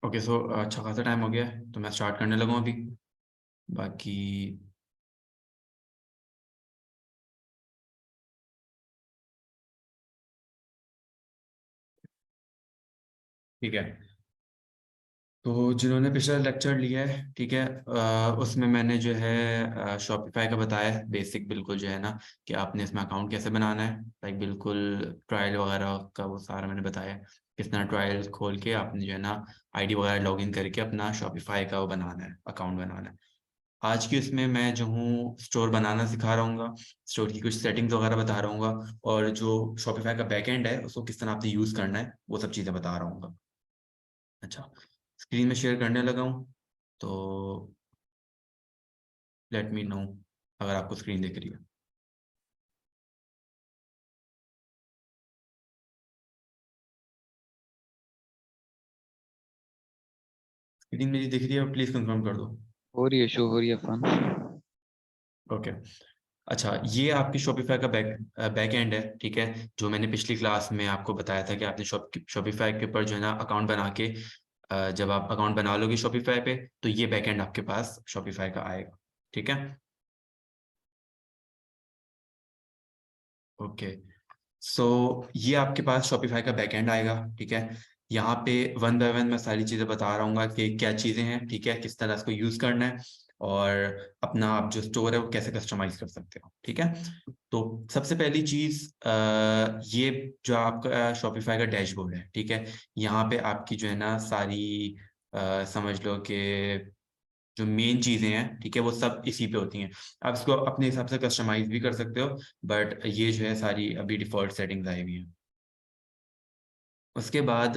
Okay so अच्छा खासा time हो गया है तो मैं स्टार्ट करने लगा हूँ अभी। बाकी ठीक है। तो जिन्होंने पिछला लेक्चर लिया है ठीक है, उसमें मैंने जो है शॉपिफाई का बताया है बेसिक, बिल्कुल जो है ना कि आपने इसमें अकाउंट कैसे बनाना है, लाइक बिल्कुल ट्रायल वगैरह का वो सारा मैंने बताया है। किस तरह ट्रायल खोल के आपने जो है ना आईडी वगैरह लॉगिन करके अपना शॉपिफाई का वो बनाना है, अकाउंट बनाना है। आज की इसमें मैं जो हूँ स्टोर बनाना सिखा रहा हूँ, स्टोर की कुछ सेटिंग्स वगैरह बता रहा हूँ, और जो शॉपिफाई का बैकएंड है उसको किस तरह आपने यूज़ करना है वो सब चीज़ें बता रहा हूँ। अच्छा, स्क्रीन में शेयर करने लगा हूँ, तो लेट मी नो अगर आपको स्क्रीन दिख रही है। स्क्रीन मेरी दिख रही है, प्लीज़ कंफर्म कर दो। हो रही है, शो हो रही है फन। ओके। अच्छा, ये आपकी शॉपिफाई का बैक एंड है ठीक है, जो मैंने पिछली क्लास में आपको बताया था कि आपने शॉपिफाई के ऊपर जो है ना अकाउंट बना के, जब आप अकाउंट बना लोगे शॉपिफाई पे तो ये बैक एंड आपके पास शॉपिफाई का आएगा। ठीक है। ओके, सो ये आपके पास शॉपिफाई का बैकएंड आएगा ठीक है। यहाँ पे वन बाय वन मैं सारी चीज़ें बता रहा हूँ कि क्या चीज़ें हैं ठीक है, किस तरह इसको यूज़ करना है, और अपना आप जो स्टोर है वो कैसे कस्टमाइज कर सकते हो ठीक है। तो सबसे पहली चीज़, ये जो आपका शॉपिफाई का डैशबोर्ड है ठीक है, यहाँ पे आपकी जो है ना सारी समझ लो कि जो मेन चीज़ें हैं ठीक है वो सब इसी पे होती हैं। आप इसको अपने हिसाब से कस्टमाइज भी कर सकते हो, बट ये जो है सारी अभी डिफ़ॉल्ट सेटिंग्स आई हुई हैं। उसके बाद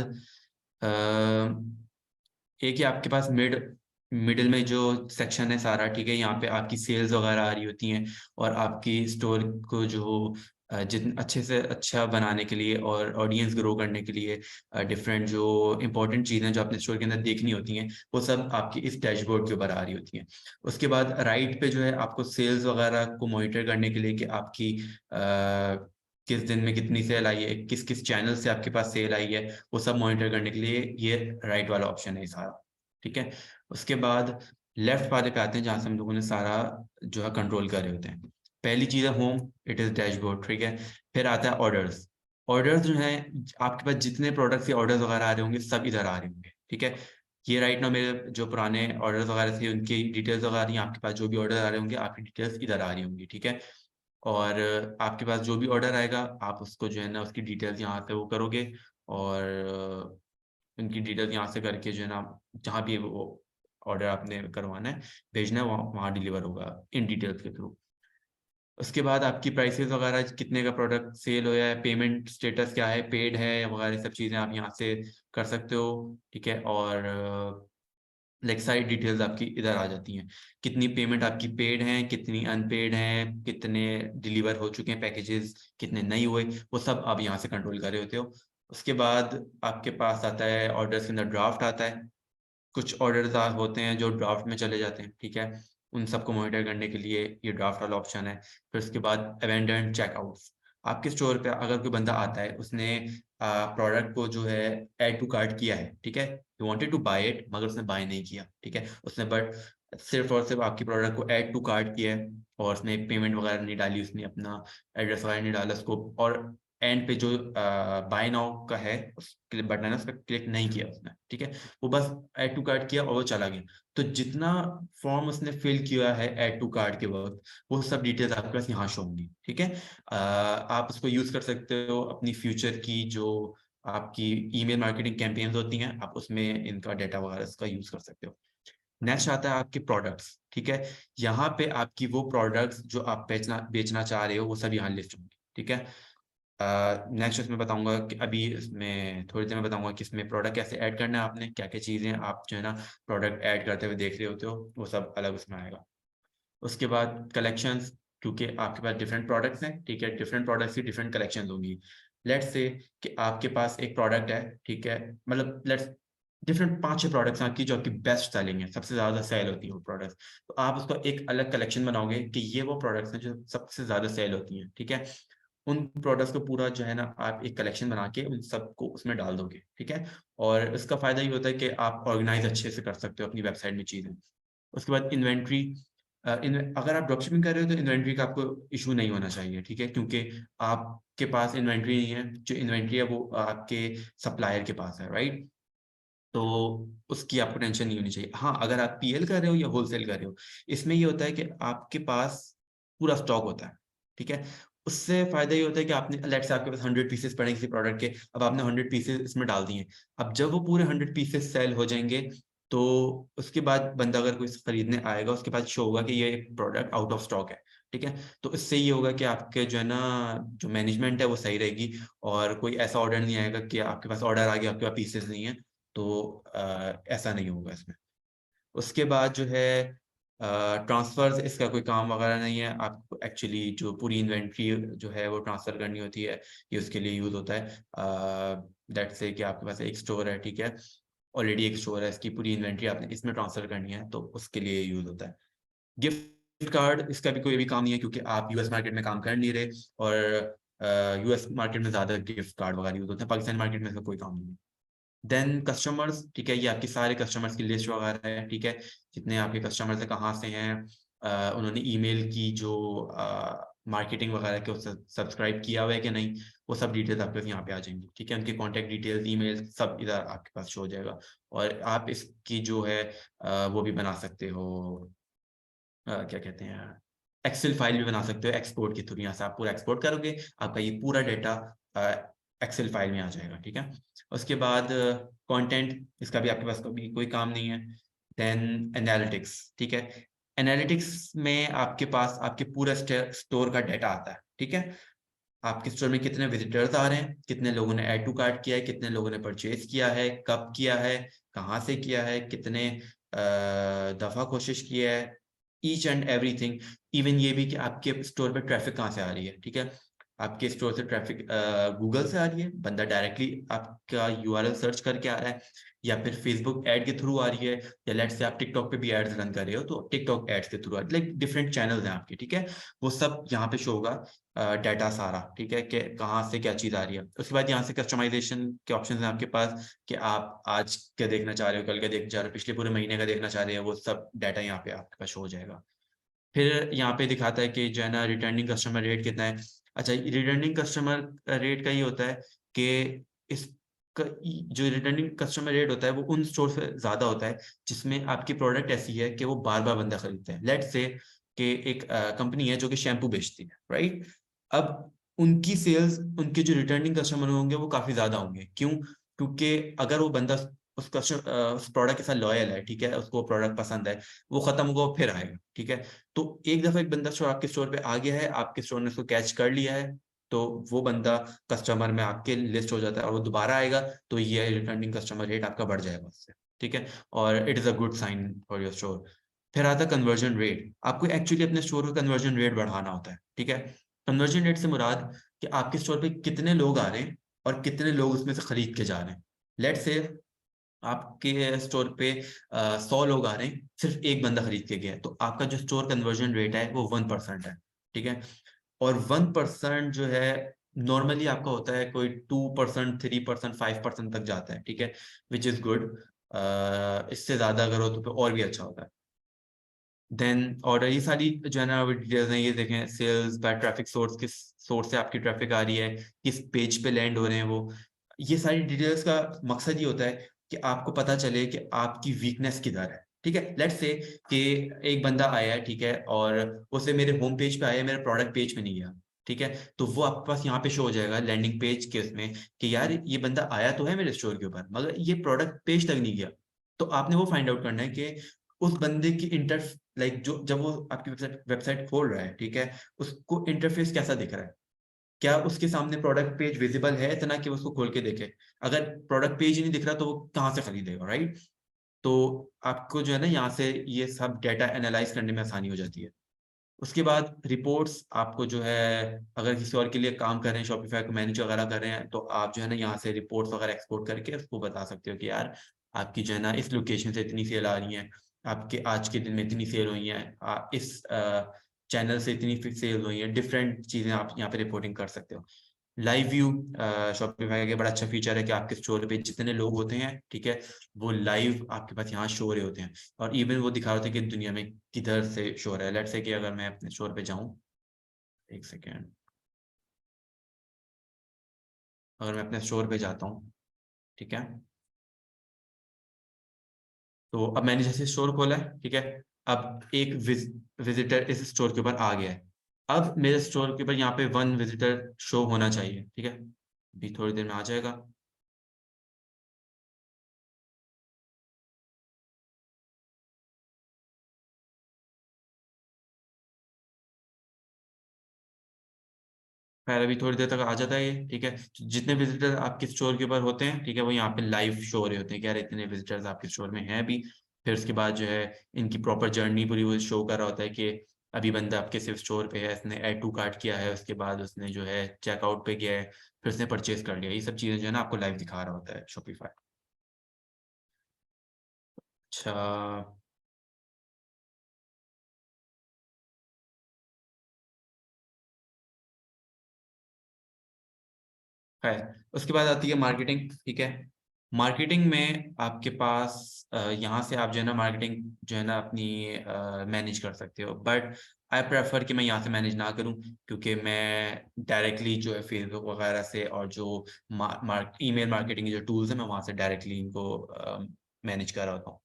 एक ही आपके पास मिडिल में जो सेक्शन है सारा ठीक है, यहाँ पे आपकी सेल्स वगैरह आ रही होती हैं, और आपकी स्टोर को जो जितने अच्छे से अच्छा बनाने के लिए और ऑडियंस ग्रो करने के लिए डिफरेंट जो इंपॉर्टेंट चीज़ें जो अपने स्टोर के अंदर देखनी होती हैं वो सब आपकी इस डैशबोर्ड के ऊपर आ रही होती हैं। उसके बाद राइट पे जो है आपको सेल्स वगैरह को मॉनिटर करने के लिए कि आपकी किस दिन में कितनी सेल आई है, किस किस चैनल से आपके पास सेल आई है, वो सब मॉनिटर करने के लिए ये राइट वाला ऑप्शन है सारा ठीक है। उसके बाद लेफ्ट वाले पे आते हैं जहाँ से हम लोगों ने सारा जो है कंट्रोल कर रहे होते हैं। पहली चीज़ है होम, इट इज़ डैशबोर्ड ठीक है। फिर आता है ऑर्डर्स। ऑर्डर्स जो है आपके पास जितने प्रोडक्ट्स या ऑर्डर्स वगैरह आ रहे होंगे सब इधर आ रहे होंगे ठीक है। ये राइट ना मेरे जो पुराने ऑर्डर्स वगैरह थे उनकी डिटेल्स वगैरह आ रही हैं, आपके पास जो भी ऑर्डर आ रहे होंगे आपकी डिटेल्स इधर आ रही होंगी ठीक है। और आपके पास जो भी ऑर्डर आएगा आप उसको जो है ना उसकी डिटेल्स यहाँ से वो करोगे, और उनकी डिटेल्स यहाँ से करके जो है ना जहाँ भी वो ऑर्डर आपने करवाना है भेजना है वहाँ वहाँ डिलीवर होगा इन डिटेल्स के थ्रू। उसके बाद आपकी प्राइसेस वगैरह कितने का प्रोडक्ट सेल हुआ है, पेमेंट स्टेटस क्या है, पेड है वगैरह सब चीज़ें आप यहाँ से कर सकते हो ठीक है। और लाइक सारी डिटेल्स आपकी इधर आ जाती हैं, कितनी पेमेंट आपकी पेड हैं, कितनी अनपेड हैं, कितने डिलीवर हो चुके हैं पैकेजेस, कितने नहीं हुए, वो सब आप यहाँ से कंट्रोल कर रहे होते हो। उसके बाद आपके पास आता है ऑर्डर्स के अंदर ड्राफ्ट आता है। कुछ ऑर्डर्स होते हैं जो ड्राफ्ट में चले जाते हैं ठीक है, उन सबको मॉनिटर करने के लिए ये ड्राफ्ट वाला ऑप्शन है। फिर उसके बाद अबेंडन्ड चेकआउट्स। आपके स्टोर पे अगर कोई बंदा आता है उसने प्रोडक्ट को जो है ऐड टू कार्ट किया है ठीक है, he wanted to buy it मगर उसने बाय नहीं किया ठीक है, उसने बट सिर्फ और सिर्फ आपकी प्रोडक्ट को ऐड टू कार्ट किया है और उसने पेमेंट वगैरह नहीं डाली, उसने अपना एड्रेस वगैरह नहीं डाला उसको, और एंड पे जो बाय नाउ का है उस बटन है उस पर क्लिक नहीं किया उसने ठीक है, वो बस ऐड टू कार्ट किया और वो चला गया। तो जितना फॉर्म उसने फिल किया है ऐड टू कार्ट के वक्त वो सब डिटेल्स आपके पास यहाँ शो होंगी ठीक है। आप उसको यूज कर सकते हो अपनी फ्यूचर की जो आपकी ईमेल मार्केटिंग कैंपेन्स होती हैं, आप उसमें इनका डेटा वगैरह इसका यूज कर सकते हो। नेक्स्ट आता है आपके प्रोडक्ट्स ठीक है, यहाँ पे आपकी वो प्रोडक्ट्स जो आप बेचना बेचना चाह रहे हो वो सब यहाँ लिस्ट होंगे ठीक है। नेक्स्ट इसमें बताऊंगा कि अभी इसमें थोड़ी देर में बताऊंगा कि इसमें प्रोडक्ट कैसे ऐड करना है, आपने क्या क्या चीज़ें आप जो है ना प्रोडक्ट ऐड करते हुए देख रहे होते हो वो सब अलग उसमें आएगा। उसके बाद कलेक्शंस, क्योंकि आपके पास डिफरेंट प्रोडक्ट्स हैं ठीक है, डिफरेंट प्रोडक्ट्स की डिफरेंट कलेक्शंस होंगी। लेट्स से कि आपके पास एक प्रोडक्ट है ठीक है, मतलब लेट्स डिफरेंट 5-6 प्रोडक्ट्स हैं आपकी जो आपकी बेस्ट सेलिंग है, सबसे ज़्यादा सेल होती है वो प्रोडक्ट्स, तो आप उसका एक अलग कलेक्शन बनाओगे कि ये वो प्रोडक्ट्स हैं जो सबसे ज़्यादा सेल होती हैं ठीक है। उन प्रोडक्ट्स को पूरा जो है ना आप एक कलेक्शन बना के उन सबको उसमें डाल दोगे, ठीक है। और इसका फायदा ये होता है कि आप ऑर्गेनाइज अच्छे से कर सकते हो अपनी वेबसाइट में चीज़ें। उसके बाद इन्वेंट्री, अगर आप ड्रॉपशिपिंग कर रहे हो तो इन्वेंट्री का आपको इशू नहीं होना चाहिए, ठीक है, क्योंकि आपके पास इन्वेंट्री नहीं है। जो इन्वेंट्री है वो आपके सप्लायर के पास है, राइट। तो उसकी आपको टेंशन नहीं होनी चाहिए। हाँ, अगर आप पीएल कर रहे हो या होलसेल कर रहे हो, इसमें ये होता है कि आपके पास पूरा स्टॉक होता है, ठीक है। उससे फ़ायदा ये होता है कि आपने लेट्स से आपके पास 100 पीसेस पड़े हैं किसी प्रोडक्ट के, अब आपने 100 पीसेस इसमें डाल दिए। अब जब वो पूरे 100 पीसेस सेल हो जाएँगे, तो उसके बाद बंदा अगर कोई खरीदने आएगा, उसके पास शो होगा कि ये प्रोडक्ट आउट ऑफ स्टॉक है, ठीक है। तो इससे ये होगा कि आपके जो है ना, जो मैनेजमेंट है वो सही रहेगी, और कोई ऐसा ऑर्डर नहीं आएगा कि आपके पास ऑर्डर आ गया, आपके पास पीसेस नहीं है। तो ऐसा नहीं होगा इसमें। उसके बाद जो है ट्रांसफ़र्स, इसका कोई काम वगैरह नहीं है। आपको एक्चुअली जो पूरी इन्वेंट्री जो है वो ट्रांसफ़र करनी होती है, ये उसके लिए यूज़ होता है। लेट्स से कि आपके पास एक स्टोर है, ठीक है, ऑलरेडी एक स्टोर है, इसकी पूरी इन्वेंट्री आपने इसमें ट्रांसफ़र करनी है, तो उसके लिए यूज़ होता है। गिफ्ट कार्ड, इसका भी कोई भी काम नहीं है, क्योंकि आप यूएस मार्केट में काम कर नहीं रहे, और यूएस मार्केट में ज़्यादा गिफ्ट कार्ड वगैरह यूज़ होते हैं, पाकिस्तान मार्केट में इसका कोई काम नहीं है। देन कस्टमर्स, ठीक है, ये आपके सारे कस्टमर्स की लिस्ट वगैरह है, ठीक है, जितने आपके कस्टमर्स हैं, कहाँ से हैं, उन्होंने ईमेल की जो मार्केटिंग वगैरह के सब्सक्राइब किया हुआ है कि नहीं, वो सब डिटेल्स आपके पास यहाँ पे आ जाएंगी, ठीक है। उनके कॉन्टैक्ट डिटेल्स, ईमेल सब इधर आपके पास शो हो जाएगा। और आप इसकी जो है वो भी बना सकते हो, क्या कहते हैं, एक्सेल फाइल भी बना सकते हो एक्सपोर्ट के थ्रू। यहाँ से आप पूरा एक्सपोर्ट करोगे, आपका ये पूरा डेटा एक्सेल फाइल में आ जाएगा, ठीक है। उसके बाद कंटेंट, इसका भी आपके पास कभी कोई काम नहीं है। देन एनालिटिक्स, ठीक है। एनालिटिक्स में आपके पास आपके पूरा स्टोर का डेटा आता है, ठीक है। आपके स्टोर में कितने विजिटर्स आ रहे हैं, कितने लोगों ने ऐड टू कार्ट किया है, कितने लोगों ने परचेज किया है, कब किया है, कहाँ से किया है, कितने दफ़ा कोशिश किया है, ईच एंड एवरीथिंग। इवन ये भी कि आपके स्टोर पे ट्रैफिक कहाँ से आ रही है, ठीक है। आपके स्टोर से ट्रैफिक गूगल से आ रही है, बंदा डायरेक्टली आपका यूआरएल सर्च करके आ रहा है, या फिर फेसबुक ऐड के थ्रू आ रही है, या लेट्स से आप टिकटॉक पे भी एड्स रन कर रहे हो तो टिकटॉक एड्स के थ्रू आ रही है। लाइक डिफरेंट चैनल्स हैं आपके, ठीक है। वो सब यहाँ पे शो होगा, डाटा सारा, ठीक है, कि कहाँ से क्या चीज़ आ रही है। उसके बाद यहाँ से कस्टमाइजेशन के ऑप्शंस हैं आपके पास, कि आप आज क्या देखना चाह रहे हो, कल क्या देखना चाह रहे हो, पिछले पूरे महीने का देखना चाह रहे हो, वो सब डाटा यहाँ पे आपके पास शो हो जाएगा। फिर यहाँ पे दिखाता है कि जो है ना रिटर्निंग कस्टमर रेट कितना है। अच्छा, रिटर्निंग कस्टमर रेट का ये होता है कि इस जो रिटर्निंग कस्टमर रेट होता है वो उन स्टोर से ज़्यादा होता है जिसमें आपकी प्रोडक्ट ऐसी है कि वो बार-बार बंदा खरीदते हैं। लेट्स से कि एक कंपनी है जो कि शैम्पू बेचती है, राइट? अब उनकी सेल्स, उनके जो रिटर्निंग कस्टमर होंगे वो काफ़ी ज़्यादा होंगे। क्यों? क्योंकि अगर वो बंदा उस प्रोडक्ट के साथ लॉयल है, ठीक है? उसको वो प्रोडक्ट पसंद है, वो खत्म होगा वो फिर आएगा, ठीक है? तो एक दफ़ा एक बंदा स्टोर आपके स्टोर पे आ गया है, आपके स्टोर ने उसको कैच कर लिया है, तो वो बंदा कस्टमर में आपके लिस्ट हो जाता है, और वो दोबारा आएगा, तो ये रिटर्निंग कस्टमर रेट आपका बढ़ जाएगा उससे, ठीक है? और it is a good sign for your store. फिर आता है कन्वर्जन रेट। आपको एक्चुअली अपने स्टोर का कन्वर्जन रेट बढ़ाना होता है, ठीक है? कन्वर्जन रेट से मुराद कि आपके स्टोर पे कितने लोग आ रहे हैं और कितने लोग उसमें से खरीद के जा रहे हैं। लेट्स से आपके स्टोर पे 100 लोग आ रहे हैं, सिर्फ एक बंदा खरीद के गया है, तो आपका जो स्टोर कन्वर्जन रेट है वो 1% है, ठीक है? और 1% जो है नॉर्मली आपका होता है कोई 2%, 3%, 5% तक जाता है, ठीक है? Which is good. इससे ज़्यादा अगर हो तो फिर और भी अच्छा होता है। देन ऑर्डर, ये सारी जो है ना डिटेल्स हैं, ये देखें सेल्स बाय ट्रैफिक सोर्स, किस सोर्स से आपकी ट्रैफिक आ रही है, किस पेज पे लैंड हो रहे हैं वो। ये सारी डिटेल्स का मकसद ये होता है कि आपको पता चले कि आपकी वीकनेस किधर है, ठीक है। लेट्स से कि एक बंदा आया है, ठीक है, और उसे मेरे होम पेज पे आया, मेरे प्रोडक्ट पेज पे नहीं गया, ठीक है। तो वो आपके पास यहाँ पे शो हो जाएगा लैंडिंग पेज के उसमें, कि यार ये बंदा आया तो है मेरे स्टोर के ऊपर, मगर ये प्रोडक्ट पेज तक नहीं गया। तो आपने वो फाइंड आउट करना है कि उस बंदे की लाइक जो जब वो आपकी वेबसाइट खोल रहा है, ठीक है, उसको इंटरफेस कैसा दिख रहा है? क्या उसके सामने प्रोडक्ट पेज विजिबल है इतना कि वो उसको खोल के देखे? अगर प्रोडक्ट पेज ही नहीं दिख रहा तो वो कहाँ से खरीदेगा, राइट? तो आपको जो है ना यहाँ से ये सब डेटा एनालाइज करने में आसानी हो जाती है। उसके बाद रिपोर्ट्स, आपको जो है अगर किसी और के लिए काम कर रहे हैं, शॉपिफाई को मैनेज वगैरह कर रहे हैं, तो आप जो है ना यहाँ से रिपोर्ट्स वगैरह एक्सपोर्ट करके उसको बता सकते हो कि यार आपकी जो है ना इस लोकेशन से इतनी सेल आ रही है, आपके आज के दिन में इतनी सेल हुई है, इस चैनल से इतनी सेल हुई है, डिफरेंट चीजें आप यहाँ पे रिपोर्टिंग कर सकते हो। लाइव व्यू शॉपिफाई का बड़ा अच्छा फीचर है कि आपके स्टोर पे जितने लोग होते हैं, ठीक है, वो लाइव आपके पास यहाँ शो हो रहे होते हैं, और इवन वो दिखा रहे होते हैं कि दुनिया में किधर से शो हो रहा है। लेट्स से कि अगर मैं अपने स्टोर पे जाऊँ, एक सेकेंड, अगर मैं अपने स्टोर पे जाता हूँ, ठीक है, तो अब मैंने जैसे स्टोर खोला है, ठीक है, अब एक विजिटर इस स्टोर के ऊपर आ गया है। अब मेरे स्टोर के ऊपर यहाँ पे 1 विजिटर शो होना चाहिए, ठीक है, अभी थोड़ी देर में आ जाएगा। खैर अभी थोड़ी देर तक आ जाता है ये, ठीक है। जितने विजिटर आपके स्टोर के ऊपर होते हैं, ठीक है, वो यहाँ पे लाइव शो हो रहे होते हैं कि यार इतने विजिटर्स आपके स्टोर में हैं भी। फिर उसके बाद जो है इनकी प्रॉपर जर्नी पूरी वो शो कर रहा होता है कि अभी बंदा आपके सिर्फ स्टोर पे है, इसने ऐड टू कार्ट किया है, उसके बाद उसने जो है चेकआउट पे गया है, फिर उसने परचेज कर लिया। ये सब चीजें जो है ना आपको लाइव दिखा रहा होता है शॉपिफाई। अच्छा, है। उसके बाद आती है मार्केटिंग, ठीक है। मार्केटिंग में आपके पास यहाँ से आप जो है ना मार्केटिंग जो है ना अपनी मैनेज कर सकते हो, बट आई प्रेफर कि मैं यहाँ से मैनेज ना करूँ, क्योंकि मैं डायरेक्टली जो है फेसबुक वगैरह से और जो ईमेल मार्केटिंग के जो टूल्स हैं मैं वहाँ से डायरेक्टली इनको मैनेज कर रहा होता हूँ।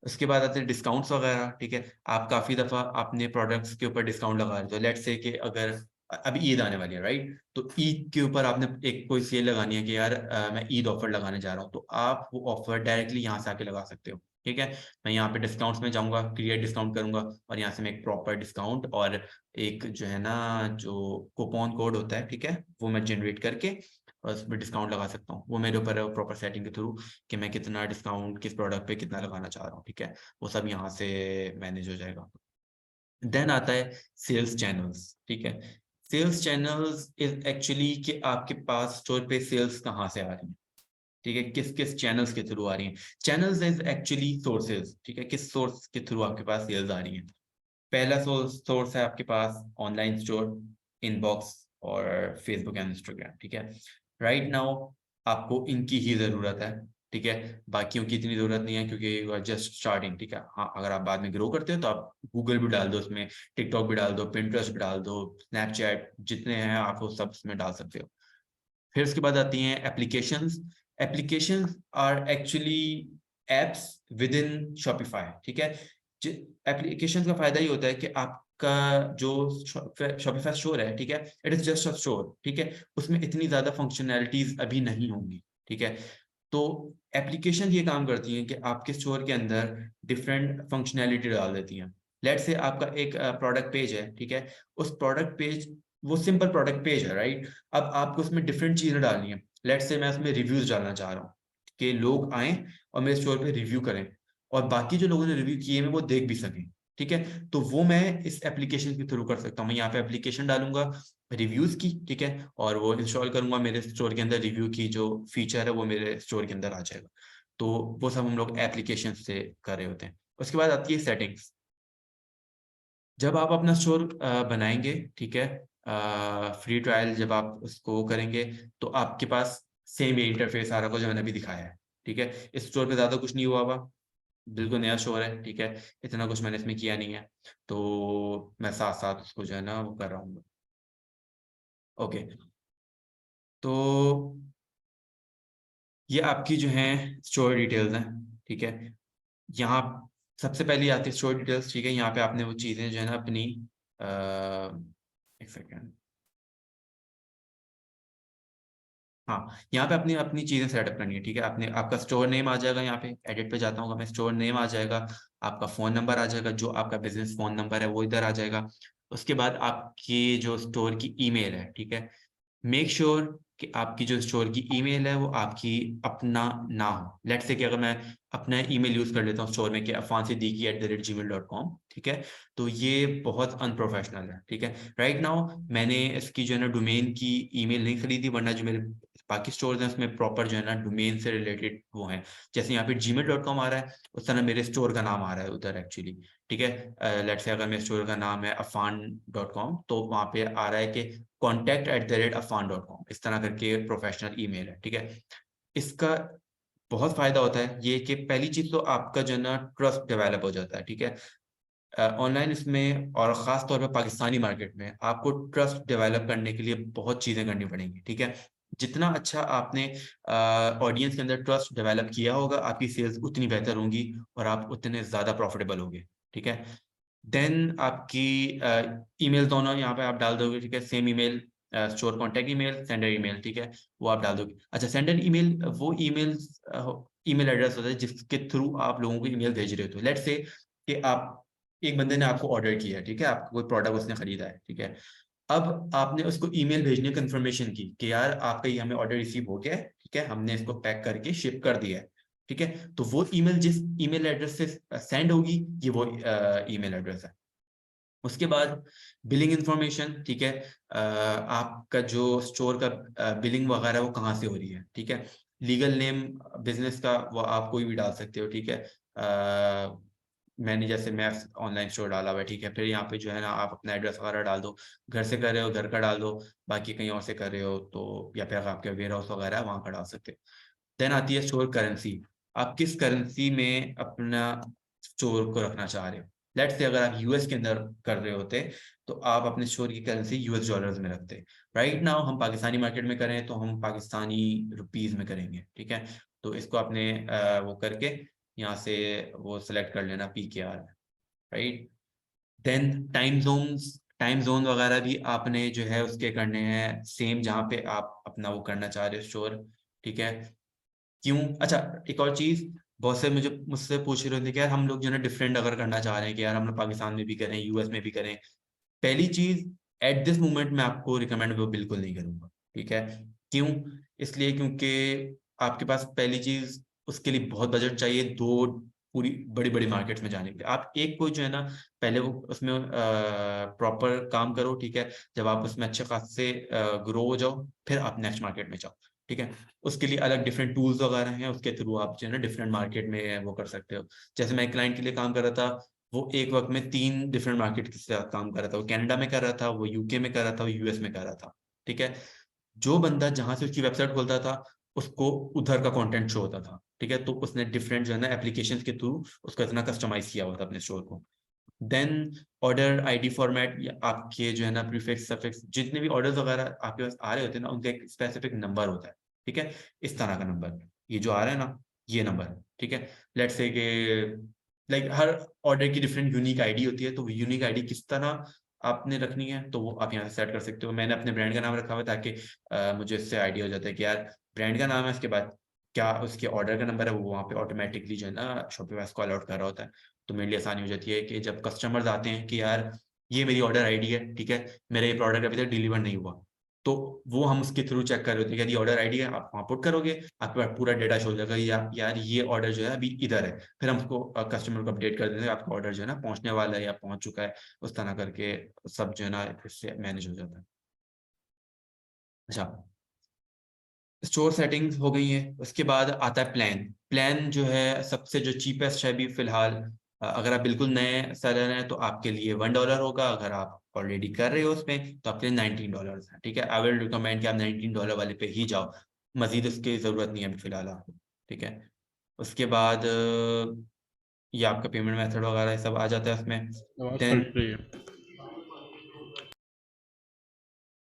उसके बाद आते हैं डिस्काउंट्स वगैरह, ठीक है। आप काफ़ी दफ़ा अपने प्रोडक्ट्स के ऊपर डिस्काउंट लगा रहे हो। लेट्स से कि अगर अभी ईद आने वाली है, राइट, तो ईद के ऊपर आपने एक कोई सेल लगानी है कि यार मैं ईद ऑफर लगाने जा रहा हूँ, तो आप वो ऑफर डायरेक्टली यहाँ से आके लगा सकते हो, ठीक है। मैं यहाँ पे डिस्काउंट्स में जाऊँगा, क्रिएट डिस्काउंट करूंगा, और यहाँ से मैं एक प्रॉपर डिस्काउंट और एक जो है ना जो कूपन कोड होता है, ठीक है, वो मैं जनरेट करके और उस पर डिस्काउंट लगा सकता हूँ। वो मेरे ऊपर है प्रॉपर सेटिंग के थ्रू कि मैं कितना डिस्काउंट किस प्रोडक्ट पे कितना लगाना चाह रहा हूँ, ठीक है। वो सब यहाँ से मैनेज हो जाएगा। देन आता है सेल्स चैनल्स, ठीक है। सेल्स चैनल्स इज एक्चुअली कि आपके पास स्टोर पे सेल्स कहाँ से आ रही है, ठीक है, किस किस चैनल्स के थ्रू आ रही है। चैनल्स इज एक्चुअली सोर्सेज, ठीक है, किस सोर्स के थ्रू आपके पास सेल्स आ रही है। पहला सोर्स है आपके पास ऑनलाइन स्टोर, इनबॉक्स और फेसबुक एंड इंस्टाग्राम, ठीक है। राइट नाउ आपको इनकी ही ज़रूरत है, ठीक है, बाकियों की इतनी ज़रूरत नहीं है क्योंकि यू आर जस्ट स्टार्टिंग, ठीक है। हाँ, अगर आप बाद में ग्रो करते हो तो आप गूगल भी डाल दो उसमें, टिकटॉक भी डाल दो, पिंटरेस्ट भी डाल दो, स्नैपचैट, जितने हैं आप वो सब उसमें डाल सकते हो। फिर उसके बाद आती हैं applications. Applications are actually apps within Shopify, ठीक है। एप्लीकेशन का फायदा ये होता है कि आपका जो शॉपिफाई स्टोर है, ठीक है, it is just a store, ठीक है, उसमें इतनी ज्यादा फंक्शनैलिटीज अभी नहीं होंगी, ठीक है। तो एप्लीकेशन ये काम करती हैं कि आपके स्टोर के अंदर डिफरेंट फंक्शनैलिटी डाल देती हैं। लेट्स से आपका एक प्रोडक्ट पेज है, ठीक है, उस प्रोडक्ट पेज, वो सिंपल प्रोडक्ट पेज है, राइट। अब आपको उसमें डिफरेंट चीजें डालनी है। लेट्स से मैं उसमें रिव्यूज डालना चाह रहा हूँ कि लोग आए और मेरे स्टोर पे रिव्यू करें, और बाकी जो लोगों ने रिव्यू किए हैं वो देख भी सकें, ठीक है। तो वो मैं इस एप्लीकेशन के थ्रू कर सकता हूँ। मैं यहाँ पे एप्लीकेशन डालूंगा रिव्यूज की, ठीक है, और वो इंस्टॉल करूंगा, मेरे स्टोर के अंदर रिव्यू की जो फीचर है वो मेरे स्टोर के अंदर आ जाएगा। तो वो सब हम लोग एप्लीकेशन से कर रहे होते हैं। उसके बाद आती है सेटिंग्स। जब आप अपना स्टोर बनाएंगे, ठीक है, फ्री ट्रायल जब आप उसको करेंगे, तो आपके पास सेम ये इंटरफेस आ रहा होगा जो मैंने अभी दिखाया है, ठीक है। इस स्टोर पे ज्यादा कुछ नहीं हुआ हुआ, बिल्कुल नया स्टोर है, ठीक है, इतना कुछ मैंने इसमें किया नहीं है, तो मैं साथ साथ उसको जो है ना वो कर रहा हूँ। ओके, तो ये आपकी जो है स्टोर डिटेल्स हैं, ठीक है। यहाँ सबसे पहले आती है स्टोर डिटेल्स, ठीक है। यहाँ पे आपने वो चीज़ें जो है ना अपनी एक सेकेंड, हाँ, यहाँ पे अपनी अपनी चीज़ें सेटअप करनी है, ठीक है। आपने आपका स्टोर नेम आ जाएगा, यहाँ पे एडिट पे जाता हूँ मैं, स्टोर नेम आ जाएगा, आपका फ़ोन नंबर आ जाएगा, जो आपका बिजनेस फ़ोन नंबर है वो इधर आ जाएगा। उसके बाद आपकी जो स्टोर की ईमेल है, ठीक है, मेक श्योर कि आपकी जो स्टोर की ईमेल है वो आपकी अपना ना हो। लेट्स से कि अगर मैं अपना ईमेल यूज कर लेता हूँ स्टोर में कि afansidiki@gmail.com, ठीक है, तो ये बहुत अनप्रोफेशनल है, ठीक है। राइट नाउ मैंने इसकी जो है ना डोमेन की ईमेल नहीं खरीदी, वरना जो मेरे बाकी स्टोर्स हैं उसमें प्रॉपर जो है ना डोमेन से रिलेटेड वो हैं, जैसे यहाँ पे gmail.com आ रहा है उस तरह मेरे स्टोर का नाम आ रहा है उधर एक्चुअली, ठीक है। लेट्स से अगर मेरे स्टोर का नाम है afan.com तो वहाँ पे आ रहा है कि contact@afan.com, इस तरह करके प्रोफेशनल ईमेल है, ठीक है। इसका बहुत फायदा होता है ये कि पहली चीज तो आपका जो है ना ट्रस्ट डेवलप हो जाता है, ठीक है। ऑनलाइन इसमें और ख़ास तौर पे पाकिस्तानी मार्केट में आपको ट्रस्ट डेवलप करने के लिए बहुत चीज़ें करनी पड़ेंगी, ठीक है। जितना अच्छा आपने ऑडियंस के अंदर ट्रस्ट डेवलप किया होगा आपकी सेल्स उतनी बेहतर होंगी और आप उतने ज़्यादा प्रॉफिटेबल होंगे, ठीक है। देन आपकी ईमेल दोनों यहाँ पे आप डाल दोगे, ठीक है। Same email, store contact email, sender email, ठीक है, वो आप डाल दोगे। अच्छा, सेंडर ईमेल वो ईमेल एड्रेस होता है जिसके थ्रू आप लोगों को ईमेल भेज रहे हो। लेट्स से कि आप एक बंदे ने आपको ऑर्डर किया है, ठीक है, आपको कोई प्रोडक्ट उसने खरीदा है, ठीक है। अब आपने उसको ईमेल भेजने कंफर्मेशन की कि यार आपका ये हमें ऑर्डर रिसीव हो गया है, ठीक है, हमने इसको पैक करके शिप कर दिया है, ठीक है। तो वो ईमेल जिस ईमेल एड्रेस से सेंड होगी ये वो ईमेल एड्रेस है। उसके बाद बिलिंग इंफॉर्मेशन, ठीक है। आपका जो स्टोर का बिलिंग वगैरह वो कहाँ से हो रही है, ठीक है। लीगल नेम बिजनेस का वो आप कोई भी डाल सकते हो, ठीक है। मैंने जैसे मैं ऑनलाइन स्टोर डाला हुआ है, ठीक है। फिर यहाँ पे जो है ना आप अपना एड्रेस वगैरह डाल दो, घर से कर रहे हो घर का डाल दो, बाकी कहीं और से कर रहे हो तो या फिर आपके वेयर हाउस वगैरह है वहाँ का डाल सकते हो। देन आती है स्टोर करेंसी, आप किस करेंसी में अपना स्टोर को रखना चाह रहे हो। लेट्स से अगर आप यूएस के अंदर कर रहे होते तो आप अपने स्टोर की करेंसी यूएस डॉलर्स में रखते। राइट नाउ हम पाकिस्तानी मार्केट में करें तो हम पाकिस्तानी रुपीस में करेंगे, ठीक है। तो इसको आपने वो करके यहाँ से वो सिलेक्ट कर लेना PKR, right. Then time zone वगैरह भी आपने जो है उसके करने हैं सेम जहाँ पे आप अपना वो करना चाह रहे हो स्टोर, ठीक है। क्यों, अच्छा, एक और चीज, बहुत से मुझे मुझसे पूछ रहे थे कि यार हम लोग जो है ना डिफरेंट अगर करना चाह रहे हैं कि यार हम लोग पाकिस्तान में भी करें यूएस में भी करें। पहली चीज, एट दिस मोमेंट मैं आपको रिकमेंड वो बिल्कुल नहीं करूंगा, ठीक है। क्यों, इसलिए क्योंकि आपके पास पहली चीज उसके लिए बहुत बजट चाहिए, दो पूरी बड़ी बड़ी मार्केट्स में जाने के लिए। आप एक कोई जो है ना पहले वो उसमें प्रॉपर काम करो, ठीक है। जब आप उसमें अच्छे खासे ग्रो हो जाओ फिर आप नेक्स्ट मार्केट में जाओ, ठीक है। उसके लिए अलग डिफरेंट टूल्स वगैरह हैं, उसके थ्रू आप जो है ना डिफरेंट मार्केट में वो कर सकते हो। जैसे मैं एक क्लाइंट के लिए काम कर रहा था, वो एक वक्त में 3 डिफरेंट मार्केट के साथ काम कर रहा था। वो कनाडा में कर रहा था, वो यूके में कर रहा था, वो यूएस में कर रहा था, ठीक है। जो बंदा जहां से उसकी वेबसाइट खोलता था उसको उधर का कंटेंट शो होता था, ठीक है। तो उसने डिफरेंट जो है ना एप्लीकेशंस के थ्रू उसको इतना कस्टमाइज किया हुआ था अपने स्टोर को। देन ऑर्डर आईडी फॉर्मेट, या आपके जो है ना प्रीफिक्स सफिक्स जितने भी ऑर्डर्स वगैरह आपके पास आ रहे होते हैं ना उनका एक स्पेसिफिक नंबर होता है, ठीक है। इस तरह का नंबर, ये जो आ रहा है ना ये नंबर, ठीक है। लेट्स से कि लाइक हर ऑर्डर की डिफरेंट यूनिक आईडी होती है, तो यूनिक आईडी किस तरह आपने रखनी है तो वो आप यहाँ से सेट कर सकते हो। मैंने अपने ब्रांड का नाम रखा हुआ है ताकि मुझे इससे आइडिया हो जाता है कि यार ब्रांड का नाम है, उसके बाद क्या उसके ऑर्डर का नंबर है, वो वहाँ पे ऑटोमेटिकली जो है ना शॉपिफाई को अलॉट कर रहा होता है। तो मेरे लिए आसानी हो जाती है कि जब कस्टमर्स आते हैं कि यार ये मेरी ऑर्डर आईडी है, ठीक है, मेरा ये प्रोडक्ट अभी तक डिलीवर नहीं हुआ, तो वो हम उसके थ्रू चेक कर रहे होते हैं कि यदि ऑर्डर आईडी है आप वहाँ पुट करोगे, आपके पास पूरा डेटा शो हो जाएगा यार ये ऑर्डर जो है अभी इधर है। फिर हम उसको कस्टमर को अपडेट कर देंगे आपका ऑर्डर जो है ना पहुंचने वाला है या पहुंच चुका है, उस तरह करके सब जो है ना इससे मैनेज हो जाता है। अच्छा, स्टोर सेटिंग्स हो गई है, उसके बाद आता है प्लान। प्लान जो है सबसे जो चीपेस्ट है अभी फिलहाल, अगर आप बिल्कुल नए सेलर हैं तो आपके लिए $1 होगा, अगर आप ऑलरेडी कर रहे हो उसमें तो आपके लिए $19 है, ठीक है। आई विल रिकमेंड कि आप $19 वाले पे ही जाओ, मजीद उसकी ज़रूरत नहीं है अभी फिलहाल आपको, ठीक है। उसके बाद ये आपका पेमेंट मेथड वगैरह सब आ जाता है उसमें। आवाज देन कट रही है।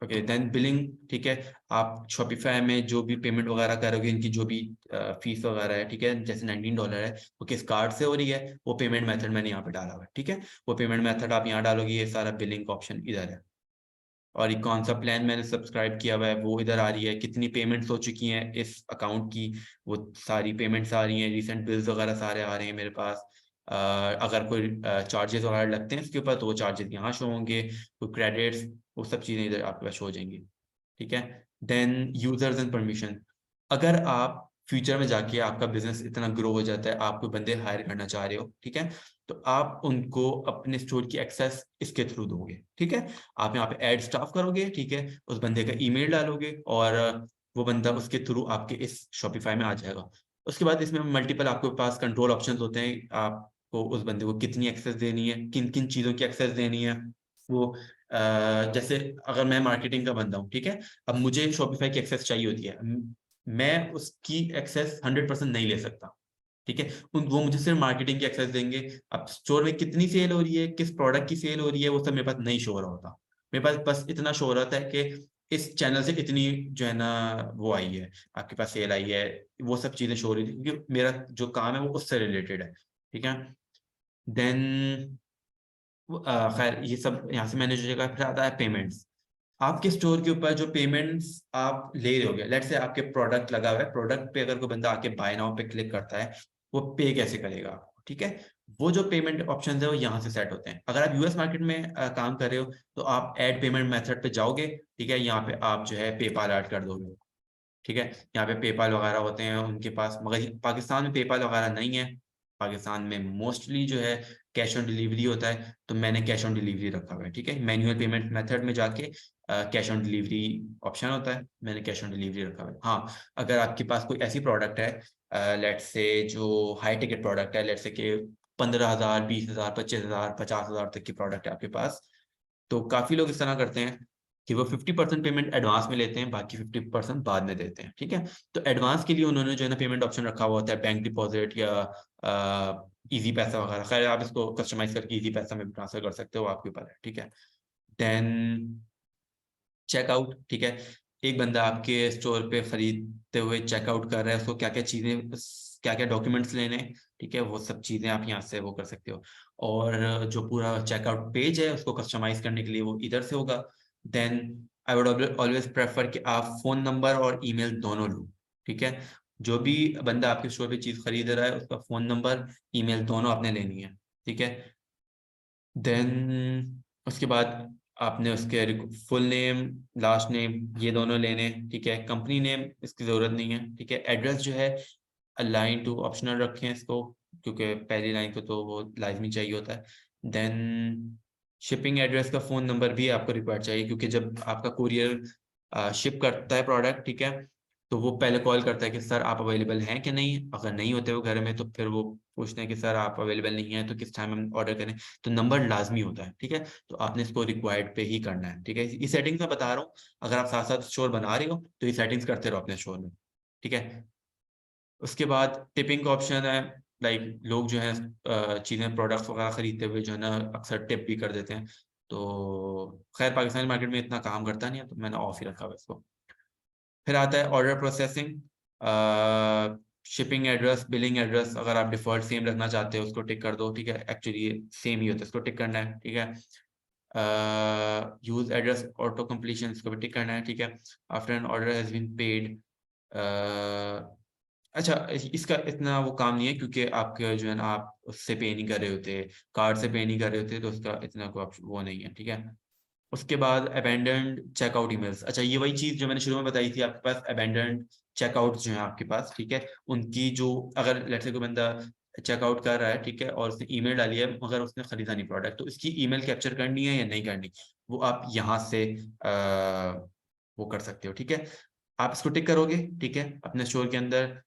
ओके, देन बिलिंग, ठीक है। आप शॉपिफाई में जो भी पेमेंट वगैरह करोगे इनकी जो भी फीस वगैरह है, ठीक है, जैसे $19 है वो किस कार्ड से हो रही है वो पेमेंट मेथड मैंने यहाँ पे डाला हुआ है, ठीक है। वो पेमेंट मेथड आप यहाँ डालोगे, ये सारा बिलिंग का ऑप्शन इधर है। और ये कौन सा प्लान मैंने सब्सक्राइब किया हुआ है वो इधर आ रही है, कितनी पेमेंट्स हो चुकी हैं इस अकाउंट की वो सारी पेमेंट्स आ रही हैं, रिसेंट बिल्स वगैरह सारे आ रहे हैं मेरे पास। अगर कोई चार्जेस वगैरह लगते हैं इसके ऊपर तो वो चार्जेस यहाँ शो होंगे, कोई क्रेडिट्स, वो सब चीज़ें इधर आपके पास शो हो जाएंगी, ठीक है। देन यूजर्स एंड परमिशन, अगर आप फ्यूचर में जाके आपका बिजनेस इतना ग्रो हो जाता है आप कोई बंदे हायर करना चाह रहे हो, ठीक है, तो आप उनको अपने स्टोर की एक्सेस इसके थ्रू दोगे, ठीक है। आप यहाँ पे ऐड स्टाफ करोगे, ठीक है, उस बंदे का ईमेल डालोगे और वो बंदा उसके थ्रू आपके इस शॉपिफाई में आ जाएगा। उसके बाद इसमें मल्टीपल आपके पास कंट्रोल ऑप्शंस होते हैं, आपको उस बंदे को कितनी एक्सेस देनी है, किन किन चीज़ों की एक्सेस देनी है। वो जैसे अगर मैं मार्केटिंग का बंदा हूँ, ठीक है, अब मुझे शॉपिफाई की एक्सेस चाहिए होती है, मैं उसकी एक्सेस 100% नहीं ले सकता, ठीक है। वो मुझे सिर्फ मार्केटिंग की एक्सेस देंगे। अब स्टोर में कितनी सेल हो रही है, किस प्रोडक्ट की सेल हो रही है, वो सब मेरे पास नहीं शो हो रहा होता। मेरे पास बस इतना शो हो रहा है कि इस चैनल से इतनी जो है ना वो आई है, आपके पास सेल आई है, वो सब चीजें शो हो रही थी, क्योंकि मेरा जो काम है वो उससे रिलेटेड है, ठीक है। देन खैर ये सब यहाँ से मैनेज हो जाएगा। फिर आता है पेमेंट्स। आपके स्टोर के ऊपर जो पेमेंट्स आप ले रहे होगे, लेट्स से आपके प्रोडक्ट लगा हुआ है, प्रोडक्ट पे अगर कोई बंदा आके बाय नाउ पे क्लिक करता है, वो पे कैसे करेगा आपको, ठीक है। वो जो पेमेंट ऑप्शन है वो यहाँ से सेट होते हैं। अगर आप यूएस मार्केट में काम कर रहे हो तो आप ऐड पेमेंट मेथड पे जाओगे, ठीक है, यहाँ पे आप जो है पेपाल ऐड कर दोगे, ठीक है। यहाँ पे पेपाल वगैरह होते हैं उनके पास, मगर पाकिस्तान में पेपाल वगैरह नहीं है। पाकिस्तान में मोस्टली जो है कैश ऑन डिलीवरी होता है, तो मैंने कैश ऑन डिलीवरी रखा हुआ है, ठीक है। मैनुअल पेमेंट मेथड में जाके कैश ऑन डिलीवरी ऑप्शन होता है, मैंने कैश ऑन डिलीवरी रखा हुआ है। हाँ, अगर आपके पास कोई ऐसी प्रोडक्ट है लेट्स से जो हाई टिकट प्रोडक्ट है, लेट्स से कि 15,000, 20,000, 25,000, 50,000 तक की प्रोडक्ट है आपके पास, तो काफी लोग इस तरह करते हैं कि वो 50% पेमेंट एडवांस में लेते हैं, बाकी 50% बाद में देते हैं, ठीक है। तो एडवांस के लिए उन्होंने जो है ना पेमेंट ऑप्शन रखा हुआ होता है, बैंक डिपॉजिट या इजी पैसा वगैरह। खैर आप इसको कस्टमाइज करके इजी पैसा में भी ट्रांसफर कर सकते हो, आपके ऊपर है, ठीक है। देन चेकआउट, ठीक है। एक बंदा आपके स्टोर पे खरीदते हुए चेकआउट कर रहा है, उसको क्या क्या चीजें, क्या क्या डॉक्यूमेंट्स लेने हैं, ठीक है, वो सब चीजें आप यहाँ से वो कर सकते हो। और जो पूरा चेकआउट पेज है उसको कस्टमाइज करने के लिए वो इधर से होगा। Then I would always prefer कि आप फोन नंबर और ईमेल दोनों लो, ठीक है। जो भी बंदा आपके स्टोर पे चीज खरीद रहा है उसका फोन नंबर, ईमेल दोनों आपने लेनी है, ठीक है। देन उसके बाद आपने उसके फुल नेम, लास्ट नेम, ये दोनों लेने, ठीक है। कंपनी नेम इसकी ज़रूरत नहीं है, ठीक है। एड्रेस जो है अलाइन टू ऑप्शनल रखें इसको, क्योंकि पहली लाइन को तो वो लाजमी चाहिए होता है। देन शिपिंग एड्रेस का फ़ोन नंबर भी आपको रिक्वायर्ड चाहिए, क्योंकि जब आपका कुरियर शिप करता है प्रोडक्ट, ठीक है, तो वो पहले कॉल करता है कि सर आप अवेलेबल हैं कि नहीं। अगर नहीं होते वो घर में तो फिर वो पूछते हैं कि सर आप अवेलेबल नहीं है तो किस टाइम हम ऑर्डर करें। तो नंबर लाजमी होता है, ठीक है। तो आपने इसको रिक्वायर्ड पे ही करना है, ठीक है। ये सेटिंग्स मैं बता रहा हूँ, अगर आप साथ साथ स्टोर बना रहे हो तो ये सेटिंग्स करते रहो अपने स्टोर में, ठीक है। उसके बाद टिपिंग का ऑप्शन है। लाइक लोग जो है चीज़ें प्रोडक्ट्स वगैरह खरीदते हुए जो है ना अक्सर टिप भी कर देते हैं, तो खैर पाकिस्तानी मार्केट में इतना काम करता नहीं है, तो मैंने ऑफ ही रखा हुआ है इसको। फिर आता है order processing. Shipping address, billing address अगर आप डिफॉल्ट सेम रखना चाहते हो उसको टिक कर दो, ठीक है। एक्चुअली ये सेम ही होता है, इसको टिक करना है, ठीक है। यूज एड्रेस ऑटो कंप्लीशन, इसको भी टिक करना है, ठीक है। After an order has been paid, अच्छा इसका इतना वो काम नहीं है, क्योंकि आपके जो है ना आप उससे पे नहीं कर रहे होते, कार्ड से पे नहीं कर रहे होते, तो उसका इतना कोई वो नहीं है, ठीक है। उसके बाद अबेंडेंड चेकआउट ईमेल्स, अच्छा ये वही चीज जो मैंने शुरू में बताई थी, आपके पास अबेंडेंड चेकआउट जो है आपके पास, ठीक है, उनकी जो अगर लेट्स से कोई बंदा चेकआउट कर रहा है, ठीक है, और उसने ईमेल डाली है मगर उसने खरीदा नहीं प्रोडक्ट, तो इसकी ईमेल कैप्चर करनी है या नहीं करनी, वो आप यहाँ से वो कर सकते हो, ठीक है। आप इसको टिक करोगे, ठीक है, अपने स्टोर के अंदर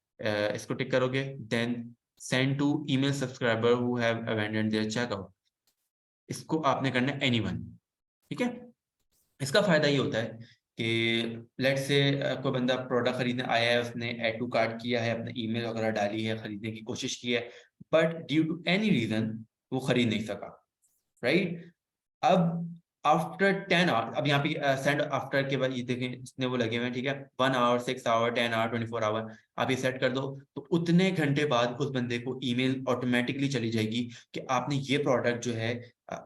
इसको टिक करोगे। Then send to email subscriber who have abandoned their checkout, इसको आपने करना है एनीवन, ठीक है। इसका फायदा ये होता है कि लेट से कोई बंदा प्रोडक्ट खरीदने आया है, उसने ऐड टू कार्ट किया है, अपना ईमेल वगैरह डाली है, खरीदने की कोशिश की है, but due to any reason वो खरीद नहीं सका, राइट। अब आफ्टर 10 आवर, अब यहाँ पे सेंड आफ्टर के बाद ये देखें जितने वो लगे हुए हैं, ठीक है, 1 आवर, 6 आवर, 10 आवर, 24 आवर, आप ये सेट कर दो, तो उतने घंटे बाद उस बंदे को ईमेल ऑटोमेटिकली चली जाएगी कि आपने ये प्रोडक्ट जो है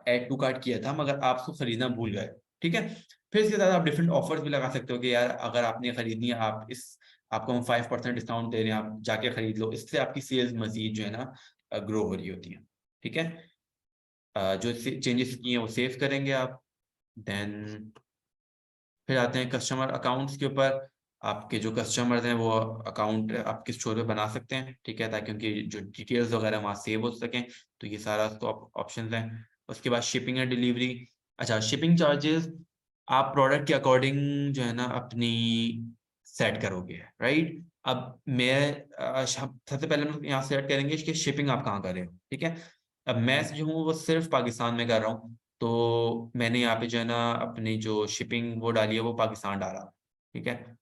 ऐड टू कार्ट किया था मगर आप उसको खरीदना भूल गए, ठीक है। फिर इसके साथ आप डिफरेंट ऑफर्स भी लगा सकते हो कि यार अगर आपने खरीदनी है, आप इस आपको हम 5% डिस्काउंट दे रहे हैं, आप जाके खरीद लो, इससे आपकी सेल्स मजीद जो है ना ग्रो हो रही होती है, ठीक है। जो चेंजेस किए हैं वो सेव करेंगे आप। देन फिर आते हैं कस्टमर अकाउंट्स के ऊपर। आपके जो कस्टमर्स हैं वो अकाउंट आपके स्टोर पे बना सकते हैं, ठीक है, ताकि उनकी जो डिटेल्स वगैरह वहाँ सेव हो सकें, तो ये सारा तो ऑप्शन हैं। उसके बाद शिपिंग एंड डिलीवरी, अच्छा शिपिंग चार्जेस आप प्रोडक्ट के अकॉर्डिंग जो है ना अपनी सेट करोगे, राइट। अब मैं सबसे पहले हम यहाँ सेट करेंगे कि शिपिंग आप कहाँ कर रहे हो, ठीक है। अब मैं जो हूँ वो सिर्फ पाकिस्तान में कर रहा हूँ, तो मैंने यहाँ पे जो है ना अपनी जो शिपिंग वो डाली है वो पाकिस्तान डाला, ठीक है।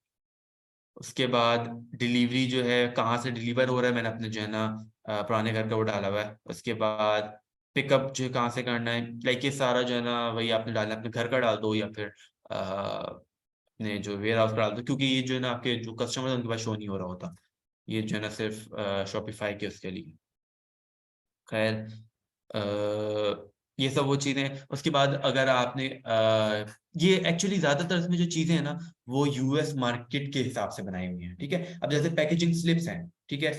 उसके बाद डिलीवरी जो है कहाँ से डिलीवर हो रहा है मैंने अपने जो है ना पुराने घर का वो डाला हुआ है। उसके बाद पिकअप जो है कहाँ से करना है, लाइक ये सारा जो है ना वही आपने डालना है, अपने घर का डाल दो या फिर अपने जो वेयर हाउस का डाल दो, क्योंकि ये जो है ना आपके जो कस्टमर है उनके पास शो नहीं हो रहा होता, ये जो है ना सिर्फ शॉपिफाई के उसके लिए। खैर ये सब वो चीज़ें। उसके बाद अगर आपने ये एक्चुअली ज़्यादातर इसमें जो चीज़ें हैं ना वो यूएस मार्केट के हिसाब से बनाई हुई हैं, ठीक है। अब जैसे पैकेजिंग स्लिप्स हैं, ठीक है,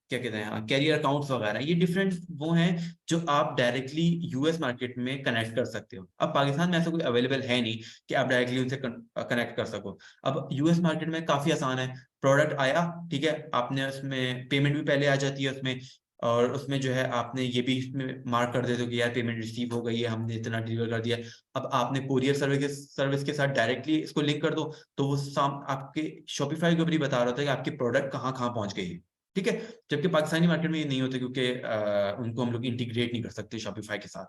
क्या कहते हैं कैरियर अकाउंट्स वगैरह, ये डिफरेंट वो हैं जो आप डायरेक्टली यूएस मार्केट में कनेक्ट कर सकते हो। अब पाकिस्तान में ऐसा कोई अवेलेबल है नहीं कि आप डायरेक्टली उनसे कनेक्ट कर सको। अब यूएस मार्केट में काफ़ी आसान है, प्रोडक्ट आया, ठीक है, आपने उसमें पेमेंट भी पहले आ जाती है उसमें, और उसमें जो है आपने ये भी इसमें मार्क कर देते हो कि यार पेमेंट रिसीव हो गई है, हमने इतना डिलीवर कर दिया। अब आपने कोरियर सर्विस के साथ डायरेक्टली इसको लिंक कर दो, तो वो आपके शॉपिफाई के ऊपर ही बता रहा होता है कि आपकी प्रोडक्ट कहाँ कहाँ पहुंच गई है, ठीक है। जबकि पाकिस्तानी मार्केट में ये नहीं होता, क्योंकि उनको हम लोग इंटीग्रेट नहीं कर सकते शॉपिफाई के साथ।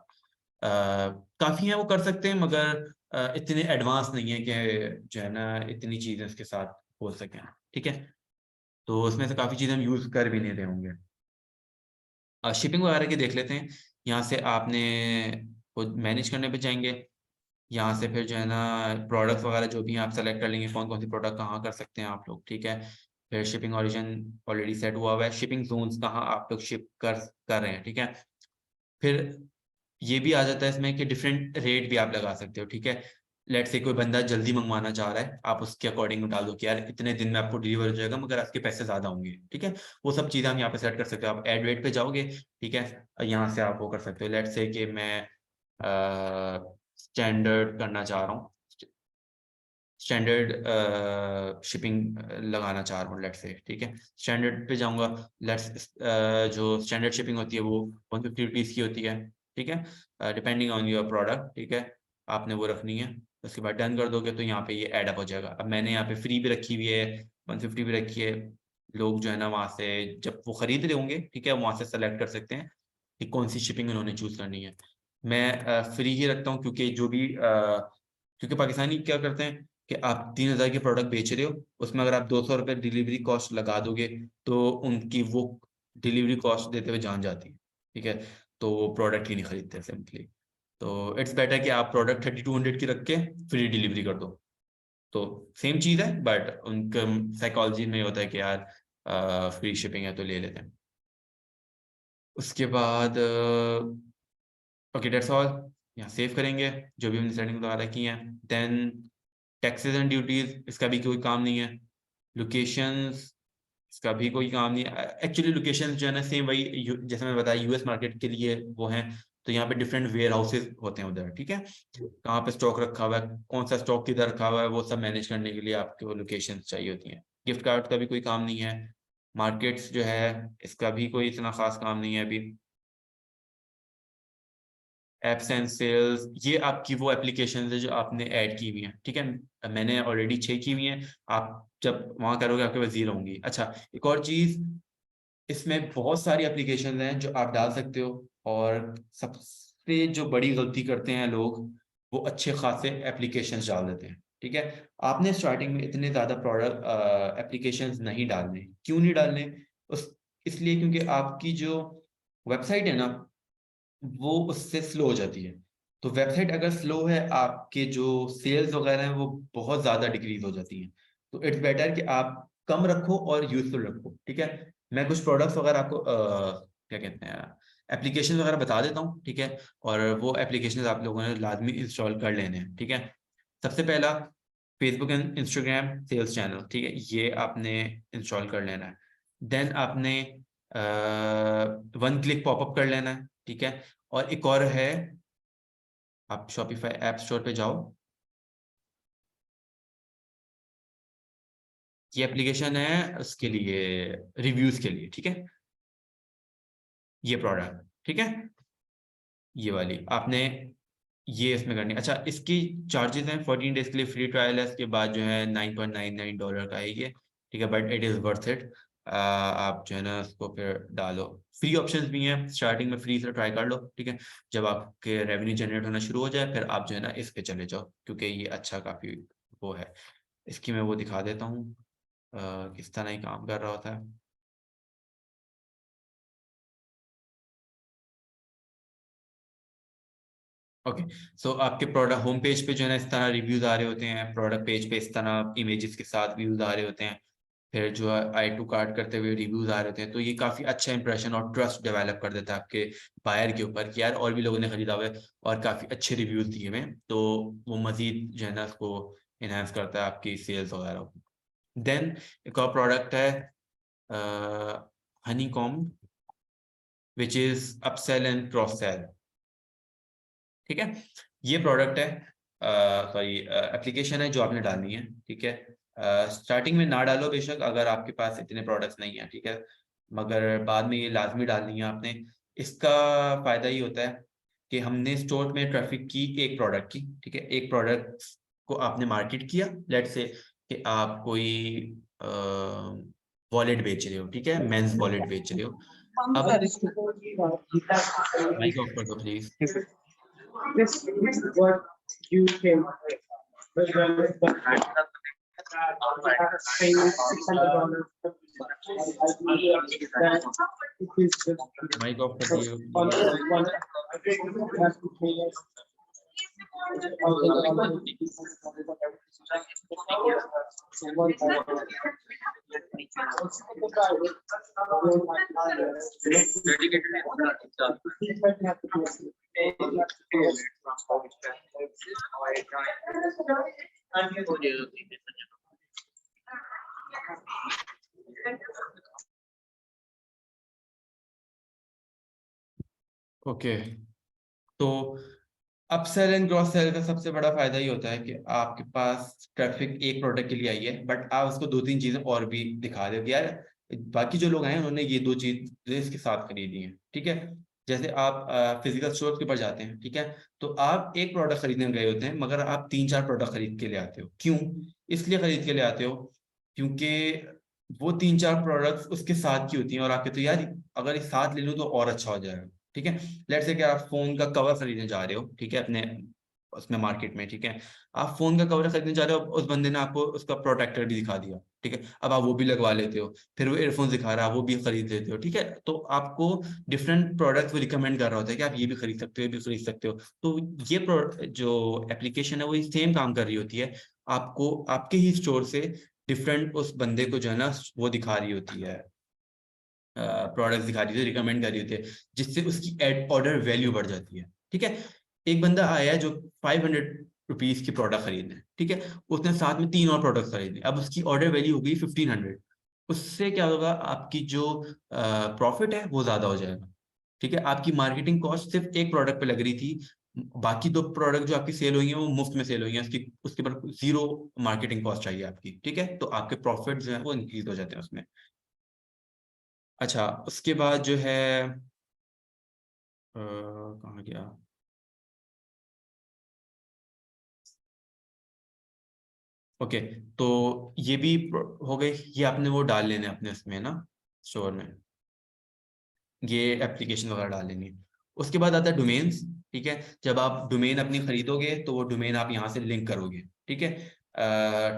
काफ़ी हैं वो कर सकते हैं, मगर इतने एडवांस नहीं है कि जो है ना इतनी चीज़ें उसके साथ हो सकें, ठीक है। तो उसमें से काफ़ी चीज़ें हम यूज़ कर भी नहीं रहे होंगे। शिपिंग वगैरह की देख लेते हैं। यहाँ से आपने वो मैनेज करने पे जाएँगे। यहाँ से फिर जो है ना प्रोडक्ट्स वगैरह जो भी हैं आप सेलेक्ट कर लेंगे, कौन-कौन सी प्रोडक्ट कहाँ कर सकते हैं आप लोग, ठीक है। फिर शिपिंग ओरिजिन ऑलरेडी सेट हुआ हुआ है, शिपिंग ज़ोन्स कहाँ आप लोग शिप कर रहे हैं, ठीक है। फिर ये भी आ जाता है इसमें कि डिफरेंट रेट भी आप लगा सकते हो, ठीक है। लेट्स से कोई बंदा जल्दी मंगवाना चाह रहा है, आप उसके अकॉर्डिंग डाल दो कि यार इतने दिन में आपको डिलीवर हो जाएगा मगर आपके पैसे ज़्यादा होंगे, ठीक है। वो सब चीज़ें हम यहाँ पे सेट कर सकते हो। आप ऐड वेट पे जाओगे, ठीक है, यहाँ से आप वो कर सकते हो। लेट्स से कि मैं स्टैंडर्ड करना चाह रहा हूँ, स्टैंडर्ड शिपिंग लगाना चाह रहा हूँ लेट्स से, ठीक है। स्टैंडर्ड पे जाऊँगा, जो स्टैंडर्ड शिपिंग होती है वो 150 रुपीज़ की होती है, ठीक है, डिपेंडिंग ऑन योर प्रोडक्ट, ठीक है। आपने वो रखनी है, उसके बाद डन कर दोगे तो यहाँ पे ये ऐड अप हो जाएगा। अब मैंने यहाँ पे फ्री भी रखी हुई है, 150 भी रखी है। लोग जो है ना वहाँ से जब वो खरीद रहे होंगे, ठीक है, वहाँ से सेलेक्ट कर सकते हैं कि कौन सी शिपिंग उन्होंने चूज़ करनी है। मैं फ्री ही रखता हूँ, क्योंकि क्योंकि पाकिस्तानी क्या करते हैं कि आप 3000 के प्रोडक्ट बेच रहे हो, उसमें अगर आप 200 रुपये डिलीवरी कॉस्ट लगा दोगे तो उनकी वो डिलीवरी कॉस्ट देते हुए जान जाती है, ठीक है। तो वो प्रोडक्ट ही नहीं खरीदते सिंपली। तो इट्स बेटर कि आप प्रोडक्ट 3200 की रख के फ्री डिलीवरी कर दो। तो सेम चीज़ है, बट उनका साइकोलॉजी में होता है कि यार फ्री शिपिंग है तो ले लेते हैं। उसके बाद ओके दैट्स ऑल। यहाँ सेव करेंगे जो भी हमने सेटिंग वगैरह की हैं। देन टैक्सेस एंड ड्यूटीज, इसका भी कोई काम नहीं है। लोकेशंस, इसका भी कोई काम नहीं है। एक्चुअली लोकेशन जो है ना सेम वही जैसे मैं बताया यूएस मार्केट के लिए वो हैं। तो यहाँ पे डिफरेंट वेयर हाउसेज होते हैं उधर, ठीक है। कहाँ पे स्टॉक रखा हुआ है, कौन सा स्टॉक किधर रखा हुआ है, वो सब मैनेज करने के लिए आपको लोकेशन चाहिए होती हैं। गिफ्ट कार्ड का भी कोई काम नहीं है। मार्केट्स जो है इसका भी कोई इतना खास काम नहीं है अभी। एप्स एंड सेल्स, ये आपकी वो एप्लीकेशन है जो आपने ऐड की हुई हैं, ठीक है। मैंने ऑलरेडी 6 की हुई हैं। आप जब वहाँ करोगे आपके पास 0 होंगी। अच्छा, एक और चीज़, इसमें बहुत सारी एप्लीकेशन हैं जो आप डाल सकते हो, और सबसे जो बड़ी गलती करते हैं लोग, वो अच्छे खासे एप्लीकेशन डाल देते हैं, ठीक है। आपने स्टार्टिंग में इतने ज़्यादा प्रोडक्ट एप्लीकेशन नहीं डालने। क्यों नहीं डालने? उस इसलिए क्योंकि आपकी जो वेबसाइट है ना वो उससे स्लो हो जाती है। तो वेबसाइट अगर स्लो है, आपके जो सेल्स वगैरह हैं वो बहुत ज़्यादा डिक्रीज़ हो जाती हैं। तो इट्स बेटर कि आप कम रखो और यूज़फुल रखो, ठीक है। मैं कुछ प्रोडक्ट्स वगैरह आपको क्या कहते हैं एप्लीकेशन वगैरह बता देता हूँ, ठीक है। और वो एप्लीकेशंस आप लोगों ने लाज़मी इंस्टॉल कर लेने हैं, ठीक है। सबसे पहला Facebook and Instagram sales channel, ठीक है, ये आपने इंस्टॉल कर लेना है। देन आपने वन क्लिक पॉपअप कर लेना है, ठीक है। और एक और है, आप शॉपिफाई ऐप स्टोर पे जाओ, ये एप्लीकेशन है उसके लिए, रिव्यूज के लिए, ठीक है। ये प्रोडक्ट, ठीक है, ये वाली आपने ये इसमें करनी। अच्छा, इसकी चार्जेस हैं 14 डेज के लिए फ्री ट्रायल है, इसके बाद जो है $9.99 का है ये, ठीक है, but it is worth it. आप जो है ना उसको फिर डालो। फ्री ऑप्शंस भी हैं, स्टार्टिंग में फ्री से ट्राई कर लो, ठीक है। जब आपके रेवेन्यू जनरेट होना शुरू हो जाए फिर आप जो है ना इस पे चले जाओ, क्योंकि ये अच्छा काफ़ी वो है। इसकी मैं वो दिखा देता हूँ किस तरह ही काम कर रहा होता है। ओके, सो आपके प्रोडक्ट होम पेज पे जो है ना इस तरह रिव्यूज आ रहे होते हैं, प्रोडक्ट पेज पे इस तरह इमेजेस के साथ व्यूज आ रहे होते हैं, फिर जो है आई टू कार्ट करते हुए रिव्यूज आ रहे होते हैं। तो ये काफी अच्छा इंप्रेशन और ट्रस्ट डेवलप कर देता है आपके बायर के ऊपर कि यार और भी लोगों ने खरीदा हुआ है और काफी अच्छे रिव्यूज दिए हुए हैं, तो वो मजीद जो है ना उसको इनहेंस करता है आपकी सेल्स वगैरह को। देन एक और प्रोडक्ट है Honey com, which is upsell and cross cell, ठीक है। ये प्रोडक्ट है, सॉरी एप्लीकेशन है जो आपने डालनी है, ठीक है। स्टार्टिंग में ना डालो बेशक, अगर आपके पास इतने प्रोडक्ट्स नहीं है, ठीक है, मगर बाद में ये लाजमी डालनी है आपने। इसका फायदा ये होता है कि हमने स्टोर में ट्रैफिक की एक प्रोडक्ट की, ठीक है, एक प्रोडक्ट को आपने मार्केट किया, लेट्स से कि आप कोई वॉलेट बेच रहे हो, ठीक है, मेंस वॉलेट बेच रहे हो। अब माइक ऑफ कर दो please. This is what you can mic off कर दिए प्लीज। ओके, तो अपसेल एंड क्रॉस सेल का सबसे बड़ा फायदा ये होता है कि आपके पास ट्रैफिक एक प्रोडक्ट के लिए आई है, बट आप उसको दो तीन चीजें और भी दिखा दो कि यार बाकी जो लोग आए हैं उन्होंने ये दो चीजें इसके साथ खरीदी हैं, ठीक है। जैसे आप फिजिकल स्टोर के ऊपर जाते हैं, ठीक है, तो आप एक प्रोडक्ट खरीदने गए होते हैं मगर आप तीन चार प्रोडक्ट खरीद के ले आते हो। क्यों? इसलिए खरीद के ले आते हो क्योंकि वो तीन चार प्रोडक्ट्स उसके साथ की होती हैं और आपके तो यार अगर इस साथ ले लूँ तो और अच्छा हो जाएगा, ठीक है। लेट्स से कि आप फोन का कवर खरीदने जा रहे हो, ठीक है, अपने उसमें मार्केट में, ठीक है, आप फोन का कवर खरीदने जा रहे हो, उस बंदे ने आपको उसका प्रोटेक्टर भी दिखा दिया, ठीक है, अब आप वो भी लगवा लेते हो, फिर वो ईयरफोन दिखा रहा है वो भी खरीद लेते हो, ठीक है। तो आपको डिफरेंट प्रोडक्ट्स वो रिकमेंड कर रहा होता है कि आप ये भी खरीद सकते हो, ये भी खरीद सकते हो। तो ये जो एप्लीकेशन है वो सेम काम कर रही होती है, आपको आपके ही स्टोर से डिफरेंट उस बंदे को जो है ना वो दिखा रही होती है, प्रोडक्ट्स दिखा रही होती है, रिकमेंड कर रही होती है, जिससे उसकी एड ऑर्डर वैल्यू बढ़ जाती है, ठीक है। एक बंदा आया है जो 500 रुपीज की प्रोडक्ट खरीदने, ठीक है, उसने साथ में तीन और प्रोडक्ट खरीदने, अब उसकी ऑर्डर वैल्यू हो गई 1500। उससे क्या होगा, आपकी जो प्रॉफिट है वो ज्यादा हो जाएगा, ठीक है। आपकी मार्केटिंग कॉस्ट सिर्फ एक प्रोडक्ट पे लग रही थी, बाकी दो प्रोडक्ट जो आपकी सेल हुई है वो मुफ्त में सेल हुई है, उसकी उसके पर जीरो मार्केटिंग कॉस्ट चाहिए आपकी, ठीक है, तो आपके प्रॉफिट जो है वो इंक्रीज हो जाते हैं उसमें। अच्छा, उसके बाद जो है कहाँ गया, ओके, तो ये भी हो गई, ये आपने वो डाल लेने अपने उसमें ना स्टोर में, ये एप्लीकेशन वगैरह डाल लेनी है। उसके बाद आता है डोमेन्स, ठीक है, जब आप डोमेन अपनी खरीदोगे तो वो डोमेन आप यहाँ से लिंक करोगे, ठीक है,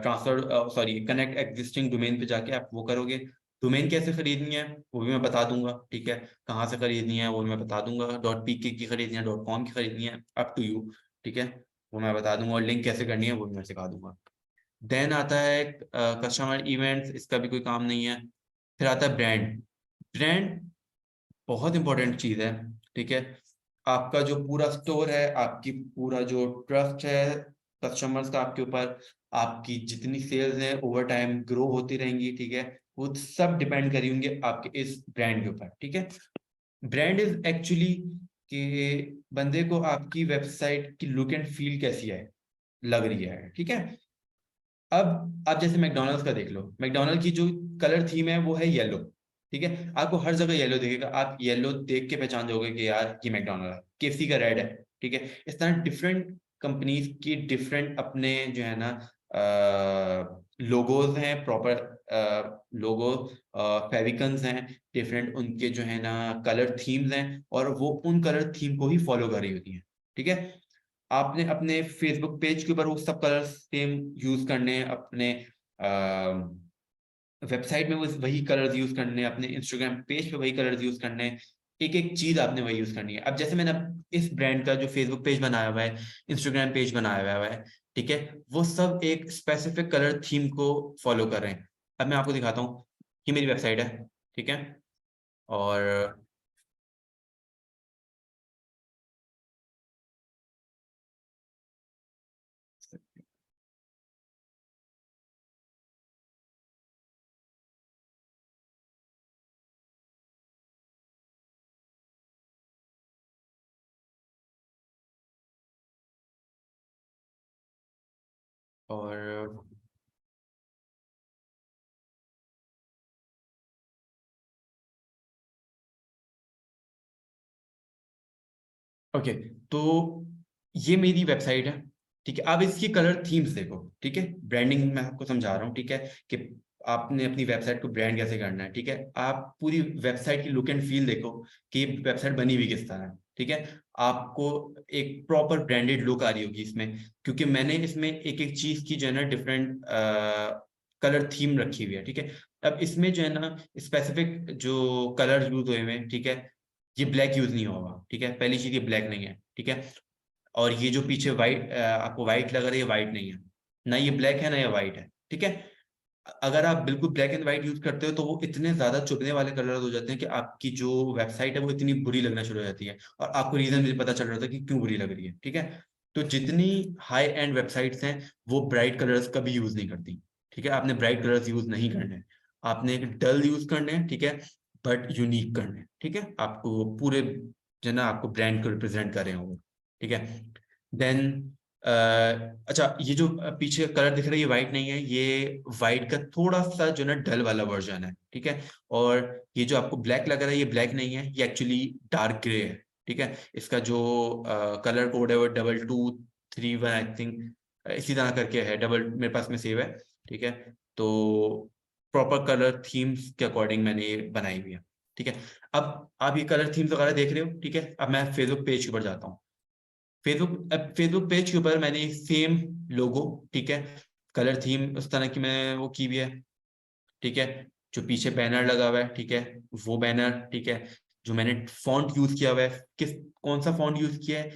transfer sorry connect existing domain पे जाके आप वो करोगे। डोमेन कैसे खरीदनी है वो भी मैं बता दूंगा, ठीक है, कहाँ से खरीदनी है वो भी मैं बता दूंगा, .pk की खरीदनी है, .com की खरीदनी है, अप टू यू, ठीक है, वो मैं बता दूंगा, और लिंक कैसे करनी है वो भी मैं सिखा दूंगा। देन आता है कस्टमर इवेंट्स, इसका भी कोई काम नहीं है। फिर आता है ब्रांड। ब्रांड बहुत इंपॉर्टेंट चीज है, ठीक है, आपका जो पूरा स्टोर है, आपकी पूरा जो ट्रस्ट है कस्टमर्स का आपके ऊपर, आपकी जितनी सेल्स हैं ओवर टाइम ग्रो होती रहेंगी, ठीक है, वो सब डिपेंड करी होंगे आपके इस ब्रांड के ऊपर, ठीक है। ब्रांड इज एक्चुअली कि बंदे को आपकी वेबसाइट की लुक एंड फील कैसी है, लग रही है, ठीक है। अब आप जैसे मैकडोनल्ड्स का देख लो, मैकडोनल्ड की जो कलर थीम है वो है येलो, ठीक है, आपको हर जगह येलो दिखेगा, आप येलो देख के पहचान जाओगे कि यार ये मैकडोनल्ड है। केएफसी का रेड है, ठीक है। इस तरह डिफरेंट कंपनीज की डिफरेंट अपने जो है ना लोगोज हैं, प्रॉपर लोगो, फेविकन्स हैं, डिफरेंट उनके जो है ना कलर थीम्स हैं, और वो उन कलर थीम को ही फॉलो कर रही होती हैं, ठीक है। आपने अपने फेसबुक पेज के ऊपर वो सब कलर सेम यूज करने, अपने वेबसाइट में वही कलर्स यूज करने, अपने इंस्टाग्राम पेज पे वही कलर्स यूज करने, एक एक चीज आपने वही यूज करनी है। अब जैसे मैंने इस ब्रांड का जो फेसबुक पेज बनाया हुआ है, इंस्टाग्राम पेज बनाया हुआ है, ठीक है, वो सब एक स्पेसिफिक कलर थीम को फॉलो कर रहे हैं। अब मैं आपको दिखाता हूँ, ये मेरी वेबसाइट है, ठीक है, और और ओके, तो ये मेरी वेबसाइट है, ठीक है। अब इसकी कलर थीम्स देखो, ठीक है, ब्रांडिंग मैं आपको समझा रहा हूँ, ठीक है, कि आपने अपनी वेबसाइट को ब्रांड कैसे करना है, ठीक है। आप पूरी वेबसाइट की लुक एंड फील देखो कि वेबसाइट बनी हुई किस तरह है, ठीक है। आपको एक प्रॉपर ब्रांडेड लुक आ रही होगी इसमें, क्योंकि मैंने इसमें एक एक चीज की जो है ना डिफरेंट कलर थीम रखी हुई है, ठीक है। अब इसमें जो है ना स्पेसिफिक जो कलर यूज हुए हैं, ठीक है, ये ब्लैक यूज नहीं होगा, ठीक है, पहली चीज ये ब्लैक नहीं है, ठीक है। और ये जो पीछे व्हाइट आपको व्हाइट लग रहा है, ये व्हाइट नहीं है, ना ये ब्लैक है ना ये व्हाइट है, ठीक है। अगर आप बिल्कुल ब्लैक एंड व्हाइट यूज करते हो तो वो इतने ज्यादा चुभने वाले कलर हो जाते हैं कि आपकी जो वेबसाइट है वो इतनी बुरी लगना शुरू हो जाती है, और आपको रीजन भी पता चल रहा था कि क्यों बुरी लग रही है, ठीक है। तो जितनी हाई एंड वेबसाइट्स हैं वो ब्राइट कलर्स कभी यूज नहीं करती, ठीक है। आपने ब्राइट कलर्स यूज नहीं करने हैं, आपने एक डल यूज करने हैं, ठीक है, बट यूनिक करने हैं, ठीक है। आपको पूरे जो है ना आपको ब्रांड को रिप्रेजेंट कर रहे हो वो, ठीक है। देन अच्छा, ये जो पीछे कलर दिख रहा है ये व्हाइट नहीं है, ये व्हाइट का थोड़ा सा जो ना डल वाला वर्जन है, ठीक है। और ये जो आपको ब्लैक लग रहा है ये ब्लैक नहीं है, ये एक्चुअली डार्क ग्रे है, ठीक है। इसका जो कलर कोड है वो 2231 आई थिंक, इसी तरह करके है, डबल मेरे पास में सेव है, ठीक है। तो प्रॉपर कलर थीम्स के अकॉर्डिंग मैंने ये बनाई हुई है, ठीक है। अब आप ये कलर थीम्स वगैरह देख रहे हो, ठीक है। अब मैं फेसबुक पेज के ऊपर जाता हूँ। फेसबुक पेज के ऊपर मैंने सेम लोगो, ठीक है, कलर थीम उस तरह की मैं वो की हुई है, ठीक है। जो पीछे बैनर लगा हुआ है, ठीक है, वो बैनर, ठीक है। जो मैंने फॉन्ट यूज किया हुआ है, कौन सा फॉन्ट यूज किया है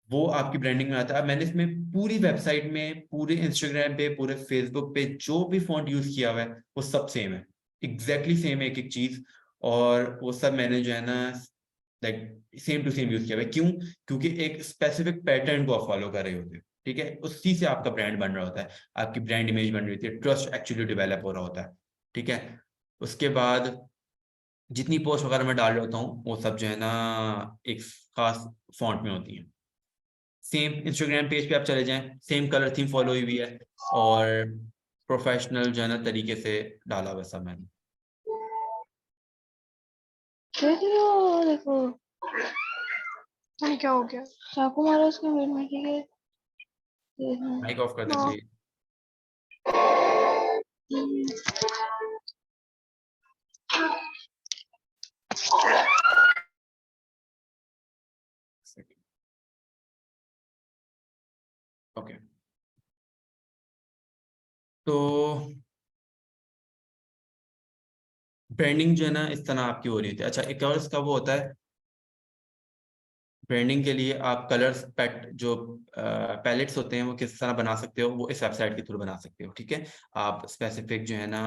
वो आपकी ब्रांडिंग में आता है। अब मैंने इसमें पूरी वेबसाइट में, पूरे इंस्टाग्राम पे, पूरे फेसबुक पे जो भी फॉन्ट यूज किया हुआ है वो सब सेम है, एग्जैक्टली सेम है, एक एक चीज। और वो सब मैंने जो है ना like same to same use किया हुआ है। क्यों? क्योंकि एक स्पेसिफिक पैटर्न को आप फॉलो कर रहे होते हैं, ठीक है। उसी से आपका ब्रांड बन रहा होता है, आपकी ब्रांड इमेज बन रही होती है, ट्रस्ट एक्चुअली डेवलप हो रहा होता है, ठीक है। उसके बाद जितनी पोस्ट वगैरह मैं डाल रहा होता हूँ वो सब जो है ना एक खास फॉन्ट में होती है। सेम इंस्टाग्राम पेज पे आप चले जाएं, सेम कलर थीम फॉलो हुई है, और प्रोफेशनल जो है ना तरीके से डाला हुआ सब मैंने। देखो क्या हो गया, चाकू मारा उसके मुंह में, ठीक है। माइक ऑफ कर दें हाँ। प्लीज। ओके, तो ब्रांडिंग जो है ना इस तरह आपकी हो रही थी। अच्छा, एक और इसका वो होता है, ब्रांडिंग के लिए आप कलर्स जो पैलेट्स होते हैं वो किस तरह बना सकते हो, वो इस वेबसाइट के थ्रू बना सकते हो, ठीक है। आप स्पेसिफिक जो है ना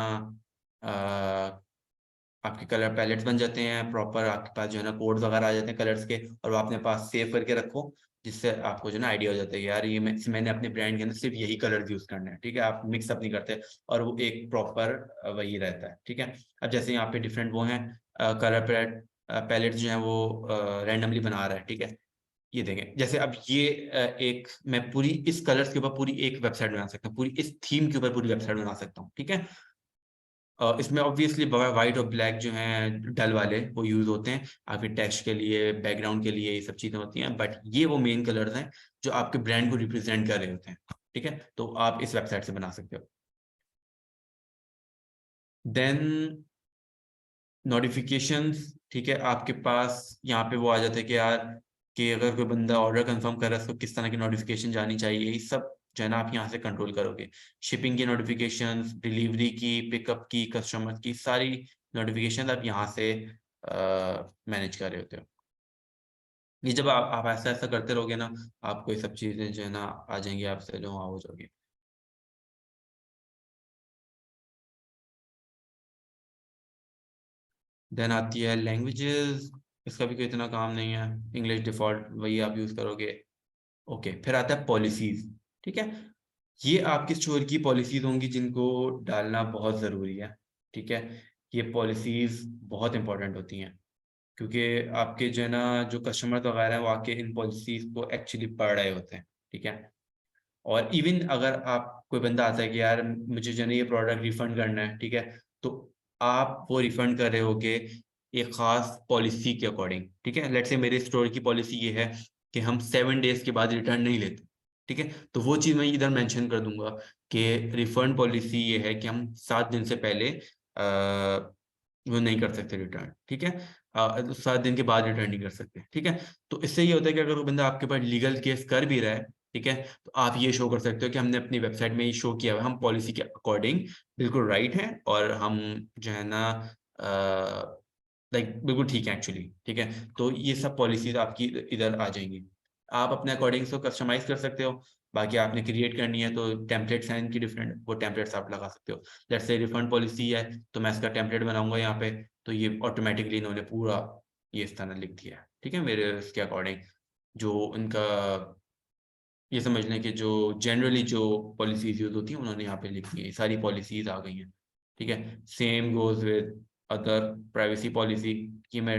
आपके कलर पैलेट्स बन जाते हैं प्रॉपर, आपके पास जो है ना कोड्स वगैरह आ जाते हैं कलर्स के, और वो अपने पास सेव करके रखो, जिससे आपको जो है ना आइडिया हो जाता है कि यार ये मैंने अपने ब्रांड के अंदर सिर्फ यही कलर यूज करना है, ठीक है। आप मिक्स अप नहीं करते, और वो एक प्रॉपर वही रहता है, ठीक है। अब जैसे यहाँ पे डिफरेंट वो हैं कलर पैलेट्स जो है वो रैंडमली बना रहा है, ठीक है। ये देखें, जैसे अब ये एक मैं पूरी इस कलर्स के ऊपर पूरी एक वेबसाइट बना सकता हूँ, पूरी इस थीम के ऊपर पूरी वेबसाइट बना सकता हूँ, ठीक है। इसमें ऑब्वियसली वाइट और ब्लैक जो हैं डल वाले वो यूज होते हैं आपके टेक्स्ट के लिए, बैकग्राउंड के लिए, ये सब चीजें होती हैं, बट ये वो मेन कलर्स हैं जो आपके ब्रांड को रिप्रेजेंट कर रहे होते हैं। ठीक है, तो आप इस वेबसाइट से बना सकते हो। देन नोटिफिकेशंस, ठीक है, आपके पास यहाँ पे वो आ जाते हैं कि यार कि अगर कोई बंदा ऑर्डर कंफर्म कर रहा है उसको किस तरह की नोटिफिकेशन जानी चाहिए, ये सब जो है ना आप यहाँ से कंट्रोल करोगे। शिपिंग की नोटिफिकेशंस, डिलीवरी की, पिकअप की, कस्टमर की, सारी नोटिफिकेशन आप यहाँ से मैनेज कर रहे होते हो। ये जब आप ऐसा ऐसा करते रहोगे ना, आपको ये सब चीजें जो है ना आ जाएंगी, आपसे जो हो जाओगे। देन आती है लैंग्वेजेस, इसका भी कोई इतना काम नहीं है, इंग्लिश डिफॉल्ट वही आप यूज करोगे। ओके, फिर आता है पॉलिसीज। ठीक है, ये आपके स्टोर की पॉलिसीज होंगी जिनको डालना बहुत ज़रूरी है। ठीक है, ये पॉलिसीज बहुत इंपॉर्टेंट होती हैं क्योंकि आपके जो है ना जो कस्टमर वगैरह हैं वो आके इन पॉलिसीज को एक्चुअली पढ़ रहे होते हैं। ठीक है, और इवन अगर आप कोई बंदा आता है कि यार मुझे जो है ना ये प्रोडक्ट रिफंड करना है, ठीक है, तो आप वो रिफंड कर रहे होगे एक खास पॉलिसी के अकॉर्डिंग। ठीक है, लेट्स से मेरे स्टोर की पॉलिसी ये है कि हम 7 डेज के बाद रिटर्न नहीं लेते। ठीक है, तो वो चीज़ मैं इधर मेंशन कर दूंगा कि रिफंड पॉलिसी ये है कि हम 7 दिन से पहले वो नहीं कर सकते रिटर्न। ठीक है, 7 दिन के बाद रिटर्न नहीं कर सकते। ठीक है, तो इससे ये होता है कि अगर वो बंदा आपके पास लीगल केस कर भी रहा है, ठीक है, तो आप ये शो कर सकते हो कि हमने अपनी वेबसाइट में ये शो किया हुआ है, हम पॉलिसी के अकॉर्डिंग बिल्कुल राइट हैं और हम जो है ना लाइक बिल्कुल ठीक है एक्चुअली। ठीक है, तो ये सब पॉलिसीज आपकी इधर आ जाएंगी। आप अपने अकॉर्डिंग से कस्टमाइज कर सकते हो। बाकी आपने क्रिएट करनी है तो टेम्पलेट्स हैं इनकी डिफरेंट, वो टेम्पलेट्स आप लगा सकते हो। जैसे रिफंड पॉलिसी है तो मैं इसका टेम्पलेट बनाऊंगा यहाँ पे, तो ये ऑटोमेटिकली इन्होंने पूरा ये इस तरह लिख दिया है। ठीक है, मेरे इसके अकॉर्डिंग जो उनका ये समझ लें कि जो जनरली जो पॉलिसीज यूज होती हैं उन्होंने यहाँ पे लिखी है, सारी पॉलिसीज आ गई हैं। ठीक है, same goes with other privacy policy की मैं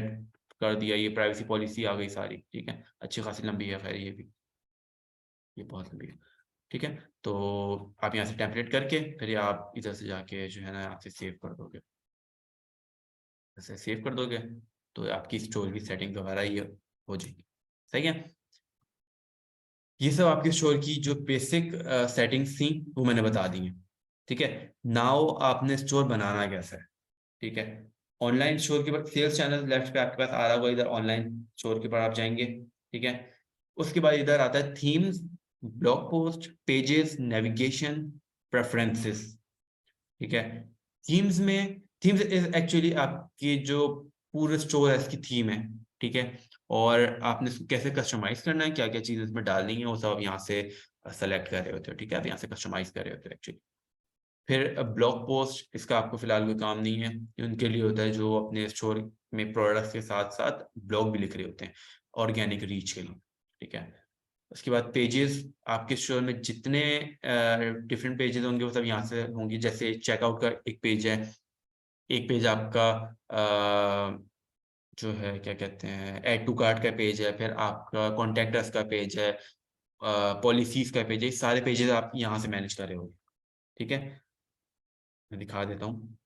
कर दिया, ये प्राइवेसी पॉलिसी आ गई सारी। ठीक है, अच्छी खासी लंबी है, खैर ये भी, ये बहुत लंबी है। ठीक है, तो आप यहाँ से टेम्पलेट करके फिर आप इधर से जाके जो है ना यहाँ से सेव कर दोगे। ऐसे सेव कर दोगे तो आपकी स्टोर की सेटिंग वगैरह ये हो जाएगी। सही है, ये सब आपके स्टोर की जो बेसिक सेटिंग्स थी वो मैंने बता दी हैं। ठीक है, नाउ आपने स्टोर बनाना कैसा है। ठीक है, ऑनलाइन स्टोर के बाद सेल्स चैनल लेफ्ट पे आपके पास आ रहा होगा, इधर ऑनलाइन स्टोर के पर आप जाएंगे। ठीक है, उसके बाद इधर आता है themes, blog post, pages, navigation, preferences. ठीक है, थीम्स में, थीम्स इज एक्चुअली आपकी जो पूरे स्टोर है इसकी थीम है। ठीक है, और आपने इसको कैसे कस्टमाइज करना है, क्या क्या चीज़ इसमें डालनी है, वो सब आप यहाँ से सेलेक्ट कर रहे होते हो। ठीक है, आप यहाँ से कस्टमाइज कर रहे होते हो एक्चुअली। फिर ब्लॉग पोस्ट, इसका आपको फिलहाल कोई काम नहीं है, ये उनके लिए होता है जो अपने स्टोर में प्रोडक्ट्स के साथ साथ ब्लॉग भी लिख रहे होते हैं ऑर्गेनिक रीच के लिए। ठीक है, उसके बाद पेजेस, आपके स्टोर में जितने डिफरेंट पेजेस होंगे वो सब यहाँ से होंगे। जैसे चेकआउट का एक पेज है, एक पेज आपका जो है क्या कहते हैं ऐड टू कार्ट का पेज है, फिर आपका कॉन्टैक्ट अस का पेज है, पॉलिसीज का पेज है, सारे पेजेस आप यहाँ से मैनेज कर रहे होगे। ठीक है, मैं दिखा देता हूँ,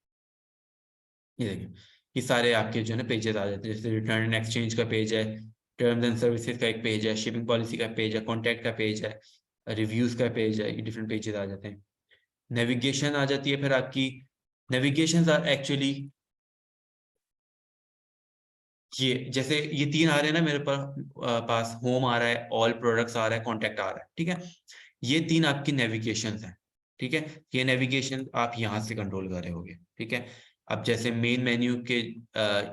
ये देखिए, ये सारे आपके जो है ना पेजेस आ जाते हैं। जैसे रिटर्न एंड एक्सचेंज का पेज है, टर्म्स एंड सर्विसेज का एक पेज है, शिपिंग पॉलिसी का पेज है, कॉन्टैक्ट का पेज है, रिव्यूज का पेज है, ये डिफरेंट पेजेस आ जाते हैं। नेविगेशन आ जाती है फिर आपकी। नेविगेशन आर एक्चुअली ये जैसे ये तीन आ रहे हैं ना मेरे पास होम आ रहा है, ऑल प्रोडक्ट्स आ रहा है, कॉन्टैक्ट आ रहा है। ठीक है, ये तीन आपकी नेविगेशन हैं। ठीक है, ये नेविगेशन आप यहाँ से कंट्रोल कर रहे होगे। ठीक है, अब जैसे मेन मेन्यू के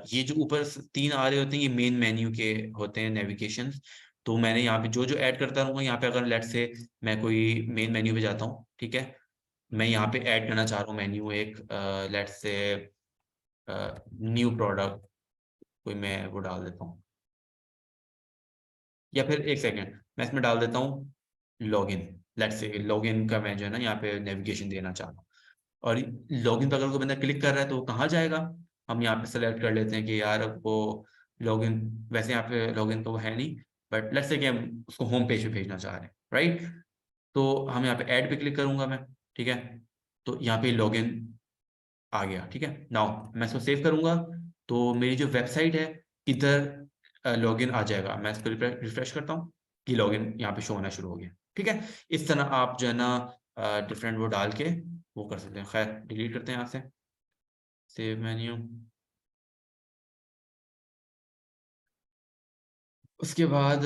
ये जो ऊपर तीन आ रहे होते हैं ये मेन मेन्यू के होते हैं नेविगेशन। तो मैंने यहाँ पे जो जो ऐड करता रहूंगा, यहाँ पे अगर लेट से मैं कोई मेन मेन्यू पे जाता हूँ, ठीक है, मैं यहाँ पे ऐड करना चाह रहा हूँ मेन्यू एक लेट से न्यू प्रोडक्ट कोई मैं वो डाल देता हूँ, या फिर एक सेकेंड मैं इसमें डाल देता हूँ लॉगिन। लेट्स से लॉगिन का मैं जो है ना यहाँ पे नेविगेशन देना चाह रहा हूँ। और लॉगिन पर अगर कोई बंदा क्लिक कर रहा है तो वो कहाँ जाएगा, हम यहाँ पे सेलेक्ट कर लेते हैं कि यार वो लॉगिन, वैसे यहाँ पे लॉगिन तो वो है नहीं, बट लेट्स से कि हम उसको होम पेज पे भेजना चाह रहे हैं, राइट। तो हम यहाँ पे ऐड पे क्लिक करूंगा मैं। ठीक है, तो यहाँ पे लॉगिन आ गया। ठीक है, नाउ मैं इसको सेव करूंगा तो मेरी जो वेबसाइट है इधर लॉगिन आ जाएगा। मैं इसको रिफ्रेश करता हूँ कि लॉगिन यहाँ पे शो होना शुरू हो गया। ठीक है, इस तरह आप जो है ना डिफरेंट वो डाल के वो कर सकते हैं। खैर डिलीट करते हैं यहाँ से, सेव मेन्यू। उसके बाद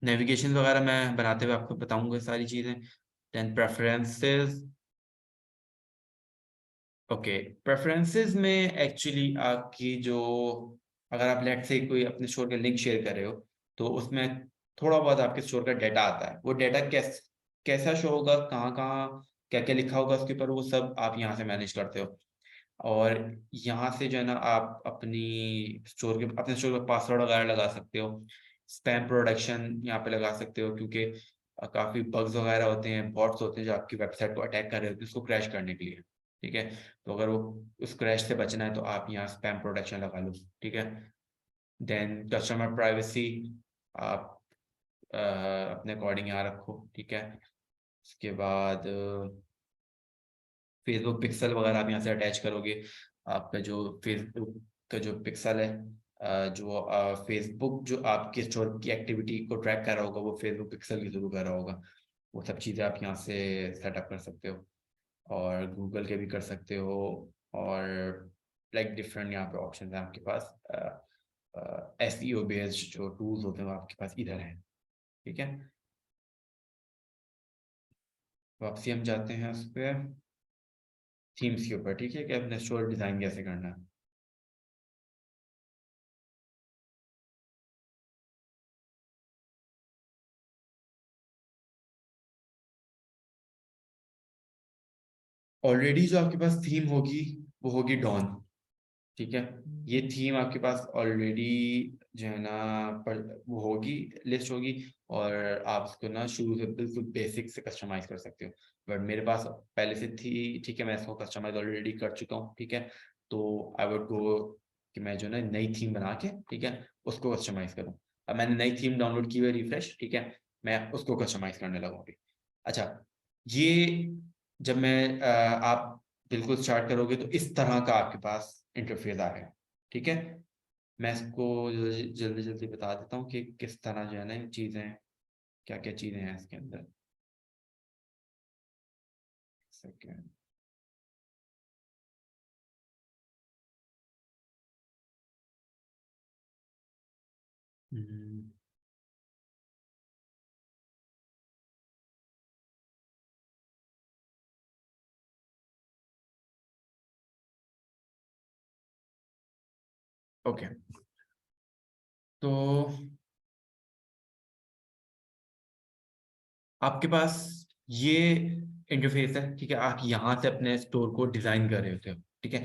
नेविगेशन वगैरह मैं बनाते हुए आपको बताऊंगा सारी चीज़ें। Then preferences. ओके, प्रेफरेंसेस में एक्चुअली आपकी जो, अगर आप लेट से कोई अपने स्टोर का लिंक शेयर कर रहे हो तो उसमें थोड़ा बहुत आपके स्टोर का डाटा आता है। वो डाटा कैसा शो होगा, कहाँ कहाँ क्या क्या लिखा होगा उसके ऊपर, वो सब आप यहाँ से मैनेज करते हो। और यहाँ से जो है ना आप अपने स्टोर का पासवर्ड वगैरह लगा सकते हो। स्पैम प्रोटेक्शन यहाँ पे लगा सकते हो, क्योंकि काफ़ी बग्स वगैरह होते हैं, बॉट्स होते हैं जो आपकी वेबसाइट को अटैक कर रहे होते हैं उसको क्रैश करने के लिए। ठीक है, तो अगर वो उस क्रैश से बचना है तो आप यहाँ स्पैम प्रोटेक्शन लगा लो। ठीक है, देन कस्टमर प्राइवेसी आप अपने अकॉर्डिंग यहाँ रखो। ठीक है, उसके बाद फेसबुक पिक्सल वगैरह आप यहाँ से अटैच करोगे। आपका जो फेसबुक का जो पिक्सल है, जो फेसबुक जो आपके स्टोर की एक्टिविटी को ट्रैक कर रहा होगा वो फेसबुक पिक्सल के थ्रू कर रहा होगा। वो सब चीज़ें आप यहाँ से सेटअप कर सकते हो, और गूगल के भी कर सकते हो। और लाइक डिफरेंट यहाँ पे ऑप्शन है आपके पास। SEO बेस्ड जो टूल्स होते हैं वो आपके पास इधर हैं। ठीक है, वापसी हम जाते हैं उस पर थीम्स के ऊपर। ठीक है, कि अपने स्टोर डिज़ाइन कैसे करना है। ऑलरेडी जो आपके पास थीम होगी वो होगी डॉन। ठीक है, ये थीम आपके पास ऑलरेडी जो है ना वो होगी, लिस्ट होगी, और आप उसको ना शुरू से बिल्कुल बेसिक से कस्टमाइज कर सकते हो। बट मेरे पास पहले से थी। ठीक है, मैं इसको कस्टमाइज ऑलरेडी कर चुका हूँ। ठीक है, तो आई वुड गो कि मैं जो ना नई थीम बना के, ठीक है, उसको कस्टमाइज करूँ। अब मैंने नई थीम डाउनलोड की हुई, रिफ्रेश। ठीक है, मैं उसको कस्टमाइज करने लगा अभी। अच्छा, ये जब मैं आप बिल्कुल स्टार्ट करोगे तो इस तरह का आपके पास इंटरफेस आ रहा है। ठीक है, मैं इसको जल्दी जल्दी बता देता हूँ कि किस तरह जो है ना चीज़ें, क्या क्या चीज़ें हैं इसके अंदर। सेकेंड। ओके, तो आपके पास ये इंटरफेस है। ठीक है, आप यहाँ से अपने स्टोर को डिज़ाइन कर रहे होते हो। ठीक है,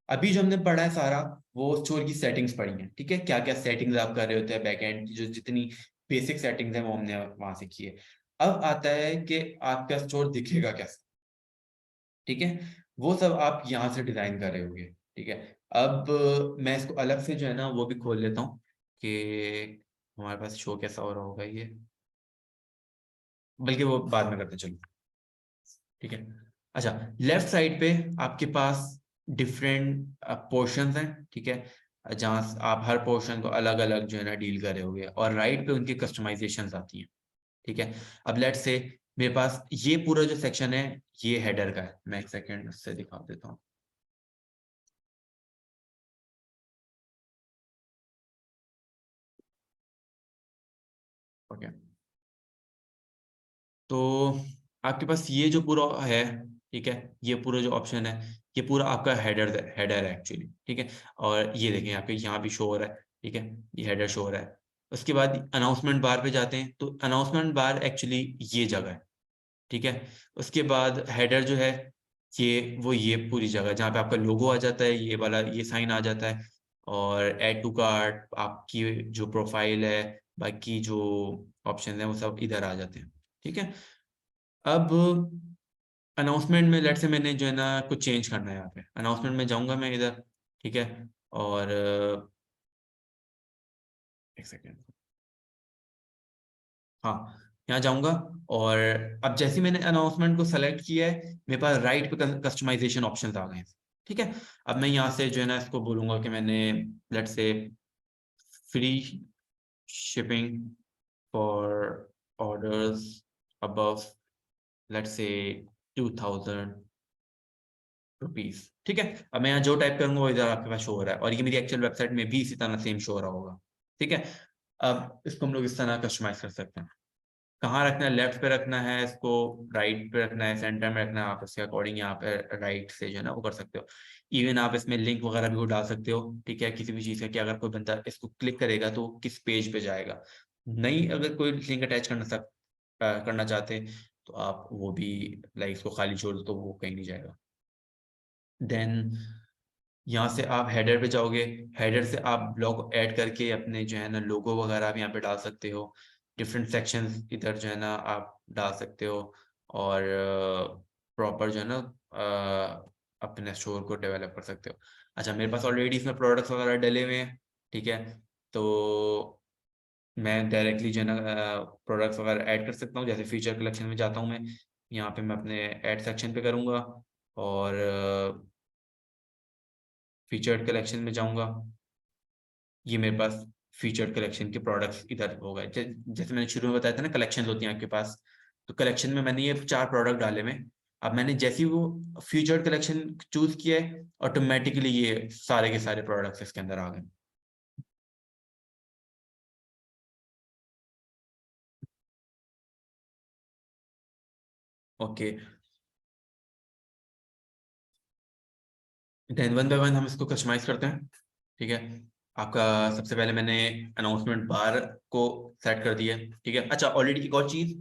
अभी जो हमने पढ़ा है सारा वो स्टोर की सेटिंग्स पढ़ी हैं। ठीक है, क्या क्या सेटिंग्स आप कर रहे होते हैं, बैकएंड जो जितनी बेसिक सेटिंग्स हैं वो हमने वहां से की है। अब आता है कि आपका स्टोर दिखेगा कैसे। ठीक है, वो सब आप यहाँ से डिजाइन कर रहे होगे। ठीक है, अब मैं इसको अलग से जो है ना वो भी खोल लेता हूँ कि हमारे पास शो कैसा हो रहा होगा ये, बल्कि वो बाद में करते चलो। ठीक है, अच्छा, लेफ्ट साइड पे आपके पास डिफरेंट पोर्शंस हैं। ठीक है, जहाँ आप हर पोर्शन को अलग अलग जो है ना डील कर रहे होगे, और राइट पे उनकी कस्टमाइजेशंस आती हैं। ठीक है, अब लेट से मेरे पास ये पूरा जो सेक्शन है ये हेडर का है। मैं एक सेकेंड उससे दिखा देता हूँ। ओके, तो आपके पास ये जो पूरा है, ठीक है, ये पूरा जो ऑप्शन है ये पूरा आपका हेडर हेडर है एक्चुअली। ठीक है, और ये देखें आपके यहाँ भी शो हो रहा है। ठीक है, ये हेडर शो हो रहा है। उसके बाद अनाउंसमेंट बार पे जाते हैं तो अनाउंसमेंट बार एक्चुअली ये जगह है। ठीक है, उसके बाद हेडर जो है ये पूरी जगह जहाँ पे आपका लोगो आ जाता है, ये वाला ये साइन आ जाता है, और ऐड टू कार्ट, आपकी जो प्रोफाइल है, बाकी जो ऑप्शन है वो सब इधर आ जाते हैं। ठीक है, अब अनाउंसमेंट में लेट से मैंने जो है ना कुछ चेंज करना है। यहाँ पे अनाउंसमेंट में जाऊंगा मैं इधर। ठीक है, और एक सेकेंड, हाँ, यहाँ जाऊंगा और अब जैसे ही मैंने अनाउंसमेंट को सेलेक्ट किया है मेरे पास राइट पे कस्टमाइजेशन ऑप्शंस आ गए हैं। ठीक है, अब मैं यहाँ से जो है ना इसको बोलूंगा कि मैंने let's say free shipping for orders above let's say 2000 rupees. ठीक है, अब मैं यहाँ जो टाइप करूंगा वो इधर आपके पास शो हो रहा है और ये मेरी एक्चुअल वेबसाइट में भी इसी तरह सेम शो हो रहा होगा। ठीक है, अब इसको हम लोग इस तरह कस्टमाइज कर सकते हैं। कहाँ रखना है, लेफ्ट पे रखना है इसको, राइट पे रखना है, सेंटर में रखना है, आप उसके अकॉर्डिंग यहाँ पे राइट से जो है ना वो कर सकते हो। इवन आप इसमें लिंक वगैरह भी डाल सकते हो। ठीक है, किसी भी चीज़ का कि अगर कोई बंदा इसको क्लिक करेगा तो किस पेज पे जाएगा। नहीं, अगर कोई लिंक अटैच करना चाहते हैं तो आप वो भी लाइक इसको खाली छोड़ दो तो वो कहीं नहीं जाएगा। देन यहाँ से आप हेडर पे जाओगे, हेडर से आप ब्लॉग ऐड करके अपने जो है ना लोगो वगैरह भी यहाँ पे डाल सकते हो। डिफरेंट सेक्शंस इधर जो है ना आप डाल सकते हो और प्रॉपर जो है ना अपने स्टोर को डेवलप कर सकते हो। अच्छा, मेरे पास ऑलरेडी इसमें प्रोडक्ट्स वगैरह डले हुए हैं। ठीक है, तो मैं डायरेक्टली जो है ना प्रोडक्ट्स वगैरह ऐड कर सकता हूँ। जैसे फीचर कलेक्शन में जाता हूँ मैं, यहाँ पे मैं अपने ऐड सेक्शन पे करूँगा और फीचर्ड कलेक्शन में जाऊँगा। ये मेरे पास फीचर्ड कलेक्शन के प्रोडक्ट्स इधर हो गए। जैसे मैंने शुरू में बताया था ना कलेक्शन होती हैं आपके पास, तो कलेक्शन में मैंने ये 4 प्रोडक्ट डाले में। अब मैंने जैसे ही वो फीचर्ड कलेक्शन चूज किया है ऑटोमेटिकली ये सारे के सारे प्रोडक्ट्स इसके अंदर आ गए। Okay, then one by one हम इसको कस्टमाइज करते हैं। ठीक है, आपका सबसे पहले मैंने अनाउंसमेंट बार को सेट कर दिया है। ठीक है, अच्छा ऑलरेडी एक और चीज,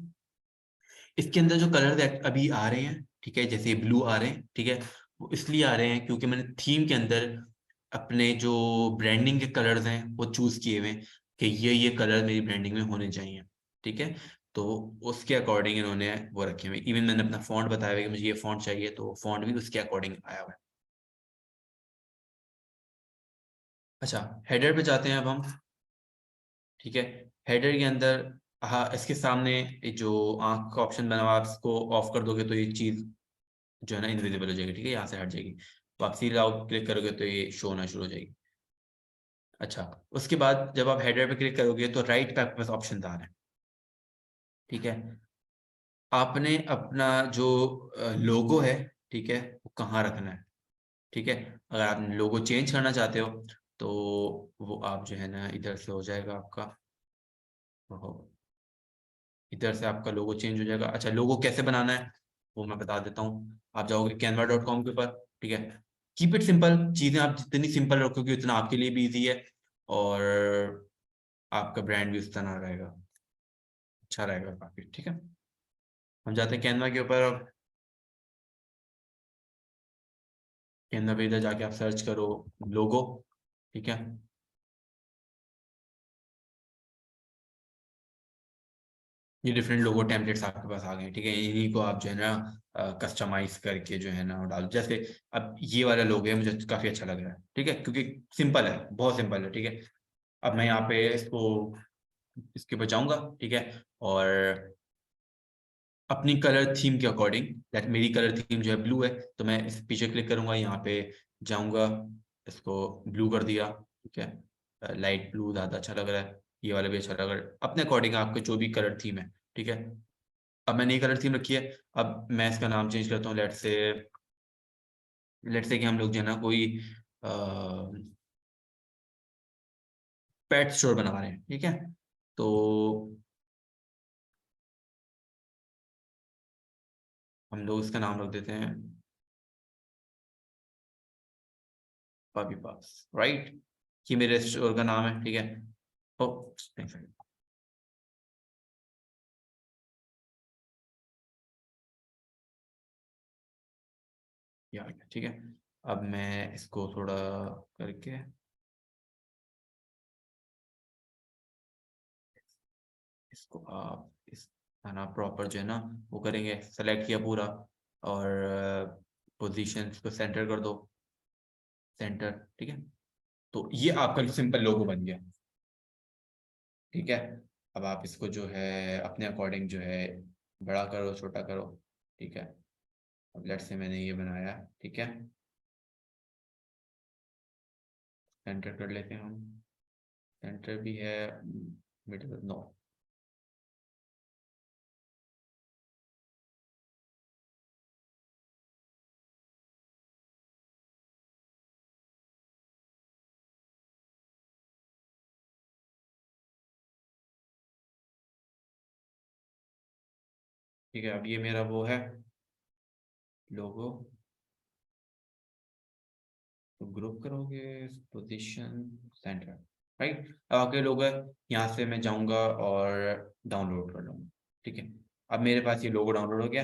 इसके अंदर जो कलर अभी आ रहे हैं, ठीक है, जैसे ब्लू आ रहे हैं, ठीक है, वो इसलिए आ रहे हैं क्योंकि मैंने थीम के अंदर अपने जो ब्रांडिंग के कलर्स हैं वो चूज किए हुए हैं कि ये कलर मेरी ब्रांडिंग में होने चाहिए। ठीक है, तो उसके अकॉर्डिंग इन्होंने वो रखे हुए। इवन मैंने अपना फॉन्ट बताया हुआ कि मुझे ये फॉन्ट चाहिए तो फॉन्ट भी उसके अकॉर्डिंग आया हुआ है। अच्छा, हेडर पे जाते हैं अब हम। ठीक है, हेडर के अंदर हाँ इसके सामने ये जो आंख का ऑप्शन बना हुआ है, आप इसको ऑफ कर दोगे तो ये चीज जो है ना इनविजिबल हो जाएगी। ठीक है, यहाँ से हट जाएगी। तो आप सीधा आउट क्लिक करोगे तो ये शो होना शुरू हो जाएगी। अच्छा, उसके बाद जब आप हेडर पे क्लिक करोगे तो राइट पे आपके पास ऑप्शन आ रहे हैं। ठीक है, आपने अपना जो लोगो है, ठीक है, वो कहाँ रखना है। ठीक है, अगर आप लोगो चेंज करना चाहते हो तो वो आप जो है ना इधर से हो जाएगा आपका, इधर से आपका लोगो चेंज हो जाएगा। अच्छा, लोगो कैसे बनाना है वो मैं बता देता हूँ। आप जाओगे canva.com के ऊपर। ठीक है, कीप इट सिंपल, चीज़ें आप जितनी सिंपल रखोगे उतना आपके लिए भी ईजी है और आपका ब्रांड भी उस तरह रहेगा, अच्छा रहेगा काफी। ठीक है, हम जाते हैं कैनवा के ऊपर। अब कैनवा पे इधर जाके आप सर्च करो लोगो। ठीक है, ये डिफरेंट लोगो टेम्पलेट्स आपके पास आ गए हैं। ठीक है, इन्हीं को आप जो है ना कस्टमाइज करके जो है ना डाल। जैसे अब ये वाला लोगो है मुझे काफी अच्छा लग रहा है। ठीक है, क्योंकि सिंपल है, बहुत सिंपल है। ठीक है, अब मैं यहाँ पे इसको इसके ऊपर जाऊंगा। ठीक है, और अपनी कलर थीम के अकॉर्डिंग, दैट मेरी कलर थीम जो है ब्लू है, तो मैं इस पीछे क्लिक करूंगा, यहाँ पे जाऊंगा, इसको ब्लू कर दिया। ठीक है, लाइट ब्लू ज़्यादा अच्छा लग रहा है, ये वाला भी अच्छा लग रहा है, अपने अकॉर्डिंग आपके जो भी कलर थीम है। ठीक है, अब मैंने ये कलर थीम रखी है। अब मैं इसका नाम चेंज करता हूँ। लेट्स से कि हम लोग जो है ना कोई पेट स्टोर बना रहे हैं। ठीक है, तो हम लोग इसका नाम रख देते हैं पपी पास, राइट। ये मेरे स्टोर का नाम है। ठीक है, ओ एक सेकंड, यार ठीक है, अब मैं इसको थोड़ा करके इसको आप इस खाना प्रॉपर जो है ना वो करेंगे, सेलेक्ट किया पूरा और पोजीशन को सेंटर कर दो, सेंटर। ठीक है, तो ये आपका सिंपल लोगो बन गया। ठीक है, अब आप इसको जो है अपने अकॉर्डिंग जो है बड़ा करो छोटा करो, ठीक है। अब लेट्स से मैंने ये बनाया, ठीक है, सेंटर कर लेते हैं हम, सेंटर भी है, मिडिल नो, ठीक है। अब ये मेरा वो है लोगो, तो ग्रुप करोगे, पोजीशन, सेंटर, राइट। अब आपके लोगो है, यहाँ से मैं जाऊंगा और डाउनलोड कर लूँगा, ठीक है। अब मेरे पास ये लोगो डाउनलोड हो गया,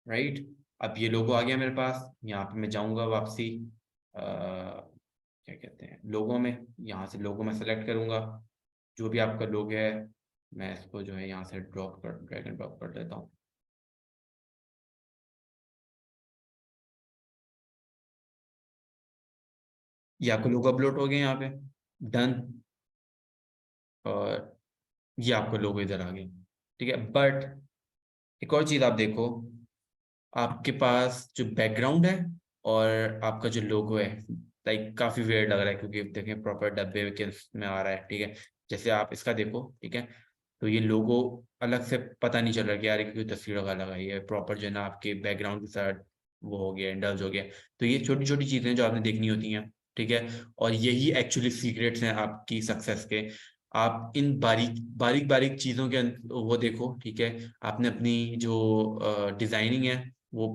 राइट। अब ये लोगो आ गया मेरे पास, यहाँ पे मैं जाऊंगा वापसी क्या कहते हैं लोगो में, यहाँ से लोगो में सेलेक्ट करूंगा, जो भी आपका लोगो है मैं इसको जो है यहाँ से ड्रैग एंड ड्रॉप कर देता हूँ। ये आपका लोगो अपलोड हो गया यहाँ पे, डन। और ये आपका लोगो इधर आ गया, ठीक है। बट एक और चीज़ आप देखो, आपके पास जो बैकग्राउंड है और आपका जो लोगो है, लाइक काफ़ी वेird लग रहा है, क्योंकि देखें प्रॉपर डब्बे के में आ रहा है, ठीक है। जैसे आप इसका देखो, ठीक है, तो ये लोगो अलग से पता नहीं चल रहा कि यार ये कोई तस्वीर लगा लगाई है, प्रॉपर जो है ना आपके बैकग्राउंड के साथ वो हो गया, इंडल्ज हो गया। तो ये छोटी छोटी चीज़ें जो आपने देखनी होती हैं, ठीक है, और यही एक्चुअली सीक्रेट्स हैं आपकी सक्सेस के। आप इन बारीक बारीक बारीक चीज़ों के वो देखो, ठीक है। आपने अपनी जो डिज़ाइनिंग है वो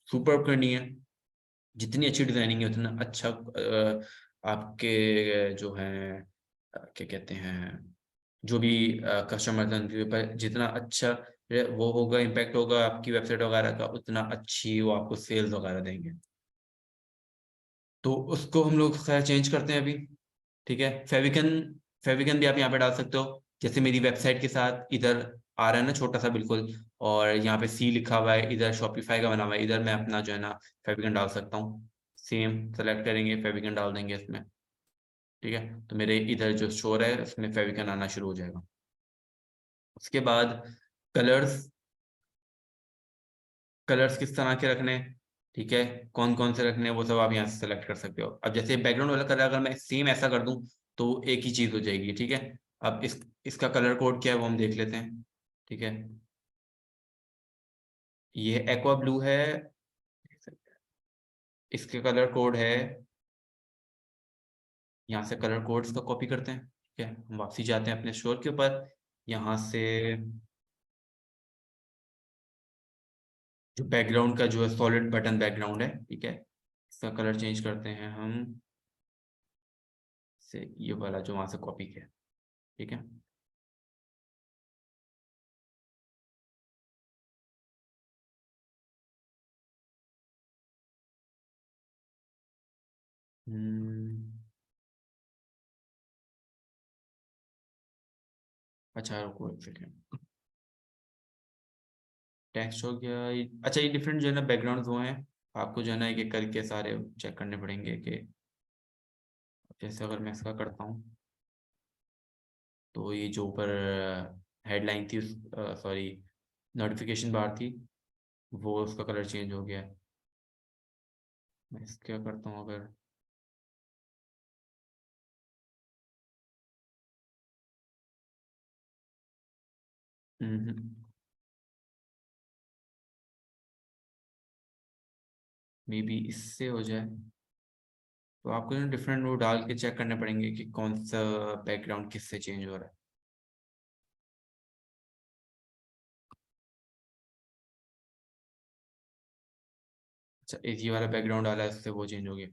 सुपर करनी है, जितनी अच्छी डिज़ाइनिंग है उतना अच्छा आपके जो है क्या कहते हैं, जो भी कस्टमर उनके ऊपर जितना अच्छा वो होगा, इम्पैक्ट होगा आपकी वेबसाइट वगैरह का, उतना अच्छी वो आपको सेल्स वगैरह देंगे। तो उसको हम लोग खैर चेंज करते हैं अभी, ठीक है। फेविकन, फेविकन भी आप यहाँ पे डाल सकते हो, जैसे मेरी वेबसाइट के साथ इधर आ रहा है ना छोटा सा बिल्कुल, और यहाँ पे सी लिखा हुआ है, इधर शॉपिफाई का बना हुआ है, इधर मैं अपना जो है ना फेविकन डाल सकता हूँ। सेम सेलेक्ट करेंगे, फेविकन डाल देंगे इसमें, ठीक है। तो मेरे इधर जो स्टोर है उसमें फेविकन आना शुरू हो जाएगा। उसके बाद कलर्स, कलर्स किस तरह के रखने हैं, ठीक है, कौन कौन से रखने हैं वो सब आप यहाँ से सेलेक्ट कर सकते हो। अब जैसे बैकग्राउंड वाला कलर अगर मैं सेम ऐसा कर दूं तो एक ही चीज हो जाएगी, ठीक है। अब इसका कलर कोड क्या है वो हम देख लेते हैं, ठीक है। ये एक्वा ब्लू है, इसके कलर कोड है, यहाँ से कलर कोड्स को कॉपी करते हैं, ठीक है। हम वापसी जाते हैं अपने स्टोर के ऊपर, यहाँ से जो बैकग्राउंड का जो है सॉलिड बटन बैकग्राउंड है, ठीक है, इसका कलर चेंज करते हैं हम से ये वाला जो वहां से कॉपी किया, ठीक है। अच्छा रुको एक सेकेंड, टेक्स्ट हो गया अच्छा ये डिफरेंट जो है ना बैकग्राउंड वो हैं, आपको जो है ना एक एक करके सारे चेक करने पड़ेंगे कि जैसे अगर मैं इसका करता हूँ तो ये जो ऊपर हेडलाइन थी, सॉरी नोटिफिकेशन बार थी, वो उसका कलर चेंज हो गया है। मैं इस क्या करता हूँ अगर मे बी इससे हो जाए, तो आपको ना डिफरेंट वो डाल के चेक करने पड़ेंगे कि कौन सा बैकग्राउंड किससे चेंज हो रहा है। अच्छा एक ये वाला बैकग्राउंड डाला है इससे वो चेंज हो गया।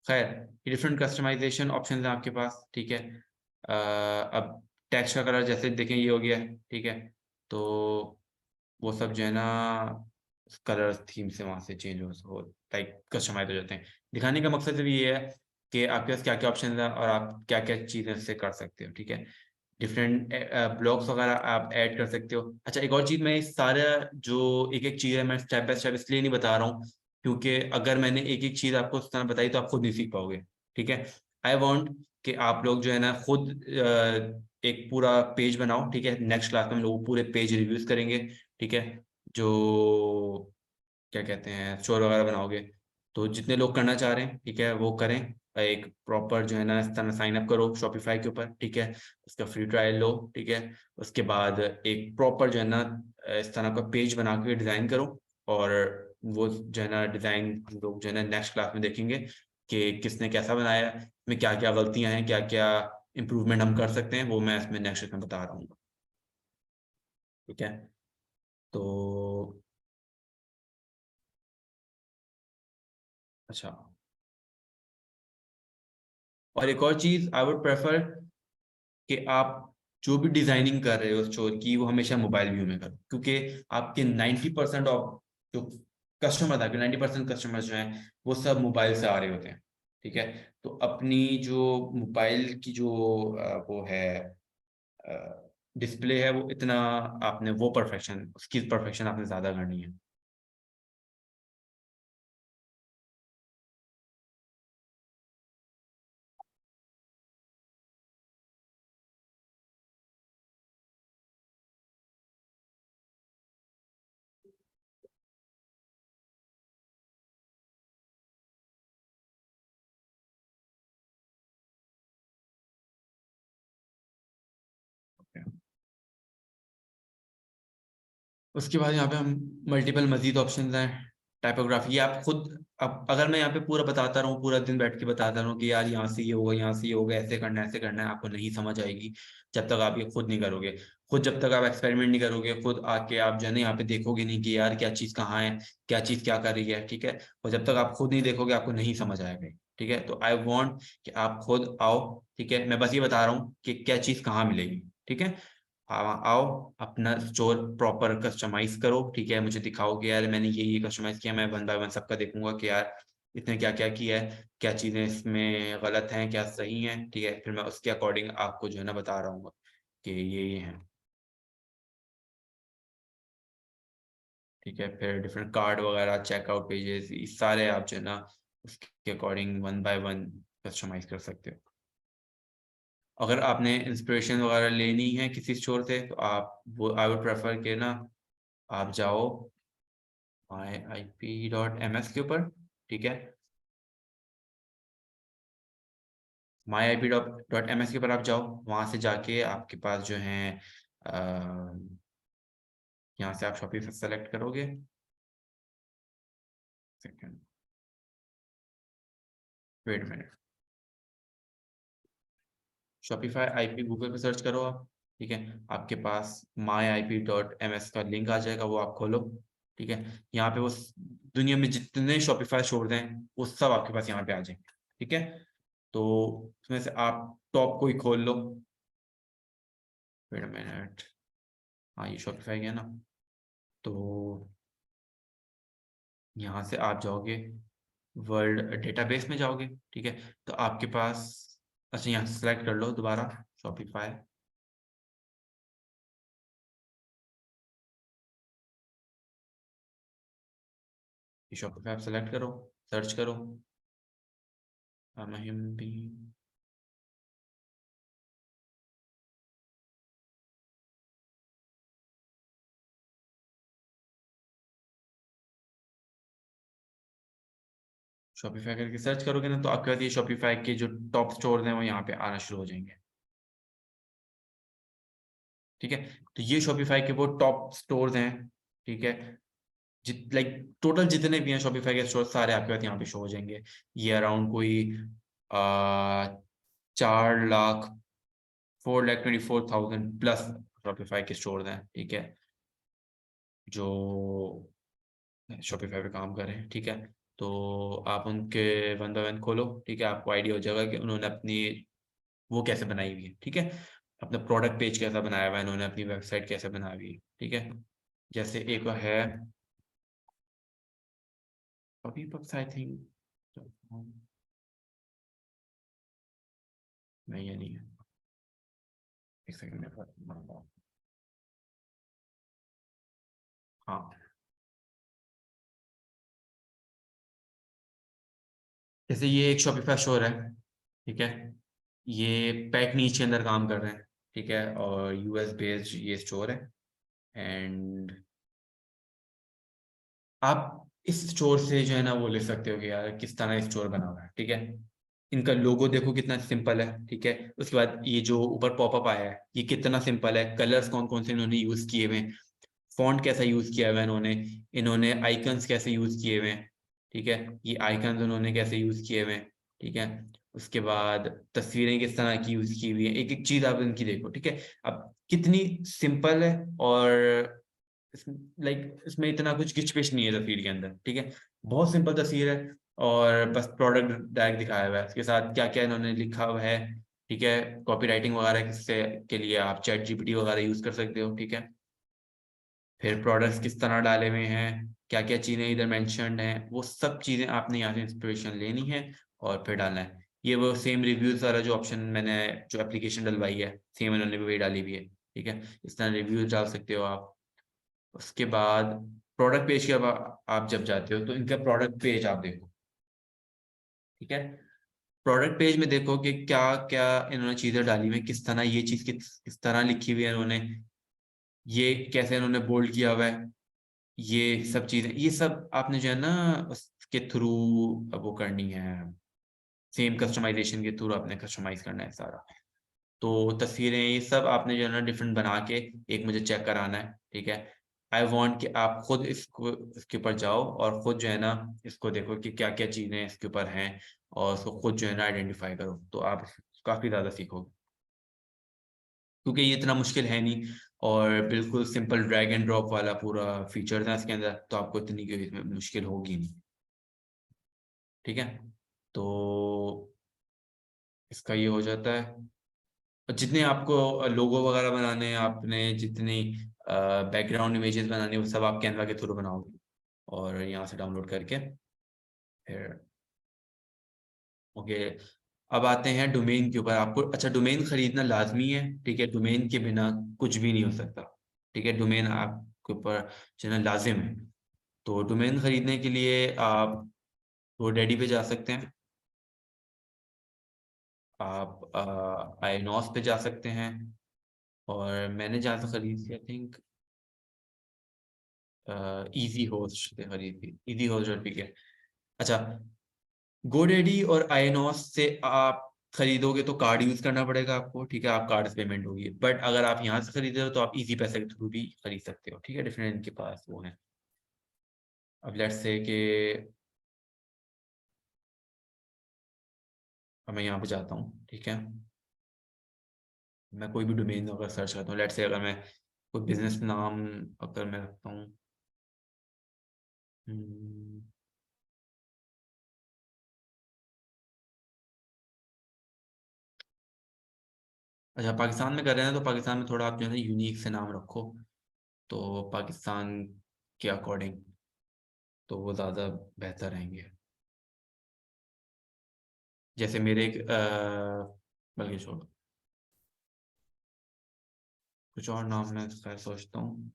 खैर ये डिफरेंट कस्टमाइजेशन ऑप्शन है आपके पास, ठीक है। अब टेक्स्ट का कलर जैसे देखें ये हो गया है, ठीक है। तो वो सब जो है ना कलर थीम से वहाँ से चेंज हो लाइक कस्टमाइज हो जाते हैं। दिखाने का मकसद भी ये है कि आपके पास क्या क्या ऑप्शन है और आप क्या क्या चीज़ें इससे कर सकते हो, ठीक है। डिफरेंट ब्लॉग्स वगैरह आप ऐड कर सकते हो। अच्छा एक और चीज़, मैं इस सारा जो एक एक चीज़ है मैं स्टेप बाय स्टेप इसलिए नहीं बता रहा हूँ क्योंकि अगर मैंने एक एक चीज़ आपको उस तरह बताई तो आप खुद नहीं सीख पाओगे, ठीक है। आई वांट कि आप लोग जो है ना खुद एक पूरा पेज बनाओ, ठीक है। नेक्स्ट क्लास में हम लोग पूरे पेज रिव्यूज करेंगे, ठीक है। जो क्या कहते हैं स्टोर वगैरह बनाओगे, तो जितने लोग करना चाह रहे हैं, ठीक है, वो करें। एक प्रॉपर जो है ना इस तरह साइन अप करो शॉपिफाई के ऊपर, ठीक है। उसका फ्री ट्रायल लो, ठीक है। उसके बाद एक प्रॉपर जो है ना इस तरह का पेज बना के डिज़ाइन करो, और वो जो है ना डिज़ाइन हम लोग जो है ना नेक्स्ट क्लास में देखेंगे कि किसने कैसा बनाया है, इसमें क्या क्या गलतियां हैं, क्या क्या इम्प्रूवमेंट हम कर सकते हैं, वो मैं इसमें नेक्स्ट में बता रहा हूँ, ठीक है। तो अच्छा, और एक और चीज़ आई वुड प्रेफर कि आप जो भी डिजाइनिंग कर रहे हो स्टोर की, वो हमेशा मोबाइल व्यू में करो, क्योंकि आपके 90% ऑफ जो कस्टमर था, 90% कस्टमर जो हैं वो सब मोबाइल से आ रहे होते हैं, ठीक है। तो अपनी जो मोबाइल की जो वो है डिस्प्ले है, वो इतना आपने वो परफेक्शन, उसकी परफेक्शन आपने ज़्यादा करनी है। उसके बाद यहाँ पे हम मल्टीपल मजीद ऑप्शंस हैं। टाइपोग्राफी, ये आप खुद, अब अगर मैं यहाँ पे पूरा बताता रहूँ, पूरा दिन बैठ के बताता रहूँ कि यार यहाँ से ये होगा, यहाँ से ये होगा, ऐसे करना है, ऐसे करना है, आपको नहीं समझ आएगी जब तक आप ये खुद नहीं करोगे। खुद जब तक आप एक्सपेरिमेंट नहीं करोगे, खुद आके आप जो है ना यहाँ पे देखोगे नहीं कि यार क्या चीज़ कहाँ है, क्या चीज़ क्या कर रही है, ठीक है। और जब तक आप खुद नहीं देखोगे, आपको नहीं समझ आएगा, ठीक है। तो आई वॉन्ट कि आप खुद आओ, ठीक है। मैं बस ये बता रहा हूँ कि क्या चीज़ कहाँ मिलेगी, ठीक है। आओ, अपना स्टोर प्रॉपर कस्टमाइज करो, ठीक है। मुझे दिखाओ कि यार मैंने ये कस्टमाइज किया, मैं वन बाय वन सबका देखूंगा कि यार इसने क्या क्या किया है, क्या चीज़ें इसमें गलत हैं, क्या सही हैं, ठीक है। फिर मैं उसके अकॉर्डिंग आपको जो है ना बता रहा हूँ कि ये हैं, ठीक है। फिर डिफरेंट कार्ड वगैरह, चेकआउट पेजेस, ये सारे आप जो है ना उसके according one by one customize कर सकते हो। अगर आपने इंस्पिरेशन वगैरह लेनी है किसी स्टोर से, तो आप वो आई वुड प्रेफर के ना आप जाओ myip.ms के ऊपर, ठीक है। myip.ms के ऊपर आप जाओ, वहां से जाके आपके पास जो है यहाँ से आप शॉपिफाई सेलेक्ट करोगे। Second, wait minute. Shopify IP Google पे सर्च करो आप, ठीक है। आपके पास myip.ms का लिंक आ जाएगा, वो आप खोलो, ठीक है। यहाँ पे वो दुनिया में जितने शॉपिफाई स्टोर हैं वो सब आपके पास यहाँ पे आ जाएंगे, ठीक है। तो उसमें से आप टॉप को ही खोल लो। वेट मिनट, हाँ ये शॉपिफाई गया ना। तो यहाँ से आप जाओगे, वर्ल्ड डेटाबेस में जाओगे, ठीक है। तो आपके पास, अच्छा यहाँ सेलेक्ट कर लो दोबारा शॉपिफाई। ये शॉपिफाई आप सेलेक्ट करो, सर्च करो महिम भी। शॉपिफाई करके सर्च करोगे ना, तो आपके पास ये शॉपिफाई के जो टॉप स्टोर हैं वो यहाँ पे आना शुरू हो जाएंगे, ठीक है। तो ये शॉपिफाई के वो टॉप स्टोर्स हैं, ठीक है। लाइक टोटल जितने भी हैं शॉपिफाई के स्टोर, सारे आपके पास यहाँ पे शो हो जाएंगे। ये अराउंड कोई 4 लाख, 4,24,000 प्लस शॉपिफाई के स्टोर हैं, ठीक है, जो शॉपिफाई पे काम कर रहे हैं, ठीक है। तो आप उनके वन बाय वन खोलो, ठीक है। आपको आइडिया हो जाएगा कि उन्होंने अपनी वो कैसे बनाई हुई है, ठीक है। अपना प्रोडक्ट पेज कैसा बनाया हुआ है इन्होंने, अपनी वेबसाइट कैसे बनाई हुई है, ठीक है। जैसे एक है अभी पक्स आई थिंक, नहीं ये नहीं है, एक सेकंड में, हाँ। जैसे ये एक शॉपिफाई स्टोर है, ठीक है। ये पैक नीच के अंदर काम कर रहे हैं, ठीक है, और यूएस बेस्ड ये स्टोर है। एंड आप इस स्टोर से जो है ना वो ले सकते हो कि यार किस तरह स्टोर बना हुआ है, ठीक है। इनका लोगो देखो कितना सिंपल है, ठीक है। उसके बाद ये जो ऊपर पॉपअप आया है ये कितना सिंपल है, कलर्स कौन कौन से इन्होंने यूज किए हुए हैं, फॉन्ट कैसा यूज किया हुआ है इन्होंने, इन्होंने आइकन्स कैसे यूज किए हुए हैं, ठीक है। ये आइकन्स उन्होंने कैसे यूज किए हुए हैं, ठीक है। उसके बाद तस्वीरें किस तरह की यूज की हुई है, एक एक चीज आप इनकी देखो, ठीक है। अब कितनी सिंपल है और लाइक इसमें इतना कुछ किचपिच नहीं है तस्वीर के अंदर, ठीक है। बहुत सिंपल तस्वीर है और बस प्रोडक्ट डायरेक्ट दिखाया हुआ है, उसके साथ क्या क्या इन्होंने लिखा हुआ है, ठीक है। कॉपी राइटिंग वगैरह किससे के लिए आप चैट जीपीटी वगैरह यूज कर सकते हो, ठीक है। फिर प्रोडक्ट्स किस तरह डाले हुए हैं, क्या क्या चीज़ें इधर मेंशन्ड हैं, वो सब चीज़ें आपने यहाँ से इंस्पिरेशन लेनी है और फिर डालना है। ये वो सेम रिव्यूज वाला जो ऑप्शन मैंने जो एप्लीकेशन डलवाई है सेम इन्होंने भी वही डाली हुई है, ठीक है। इस तरह रिव्यूज डाल सकते हो आप। उसके बाद प्रोडक्ट पेज के आप जब जाते हो तो इनका प्रोडक्ट पेज आप देखो, ठीक है। प्रोडक्ट पेज में देखो कि क्या क्या इन्होंने चीज़ें डाली हुई हैं, किस तरह ये चीज़ किस तरह लिखी हुई है इन्होंने, ये कैसे इन्होंने बोल्ड किया हुआ है, ये सब चीजें, ये सब आपने जो है ना उसके थ्रू वो करनी है, सेम कस्टमाइजेशन के थ्रू आपने कस्टमाइज करना है सारा। तो तस्वीरें ये सब आपने जो है ना डिफरेंट बना के एक मुझे चेक कराना है, ठीक है। आई वांट कि आप खुद इसको इसके ऊपर जाओ और खुद जो है ना इसको देखो कि क्या क्या चीजें इसके ऊपर हैं और उसको खुद जो है ना आइडेंटिफाई करो, तो आप काफी ज्यादा सीखोगे, क्योंकि ये इतना मुश्किल है नहीं और बिल्कुल सिंपल ड्रैग एंड ड्रॉप वाला पूरा फीचर है इसके अंदर, तो आपको इतनी कोई इसमें मुश्किल होगी नहीं, ठीक है। तो इसका ये हो जाता है। और जितने आपको लोगो वगैरह बनाने हैं, आपने जितनी बैकग्राउंड इमेजेस बनानी है वो सब आप कैनवा के थ्रू बनाओगे और यहाँ से डाउनलोड करके फिर ओके। अब आते हैं डोमेन के ऊपर। आपको अच्छा डोमेन खरीदना लाजमी है, ठीक है। डोमेन के बिना कुछ भी नहीं हो सकता, ठीक है। डोमेन आपके ऊपर जो है ना लाजिम है। तो डोमेन खरीदने के लिए आप GoDaddy पे जा सकते हैं, आप आईनॉस पे जा सकते हैं, और मैंने जहाँ से खरीदी थी आई थिंक इजी होस्ट से खरीदी थी, इजी होस्ट डॉट पी के। अच्छा, GoDaddy और आईनॉस से आप खरीदोगे तो कार्ड यूज करना पड़ेगा आपको, ठीक है। आप कार्ड से पेमेंट होगी, बट अगर आप यहाँ से खरीदे हो तो आप इजी पैसे के थ्रू भी खरीद सकते हो, ठीक है। डिफरेंट इनके पास वो है। अब लेट्स से कि अब मैं यहाँ पे जाता हूँ, ठीक है। मैं कोई भी डोमेन अगर सर्च करता हूँ, लेट्स से अगर मैं कोई बिजनेस नाम अगर मैं रखता हूँ, हम्म, अच्छा पाकिस्तान में कर रहे हैं तो पाकिस्तान में थोड़ा आप जो है ना यूनिक से नाम रखो, तो पाकिस्तान के अकॉर्डिंग तो वो ज़्यादा बेहतर रहेंगे। जैसे मेरे एक बल्कि छोड़ो, कुछ और नाम मैं खैर सोचता हूँ।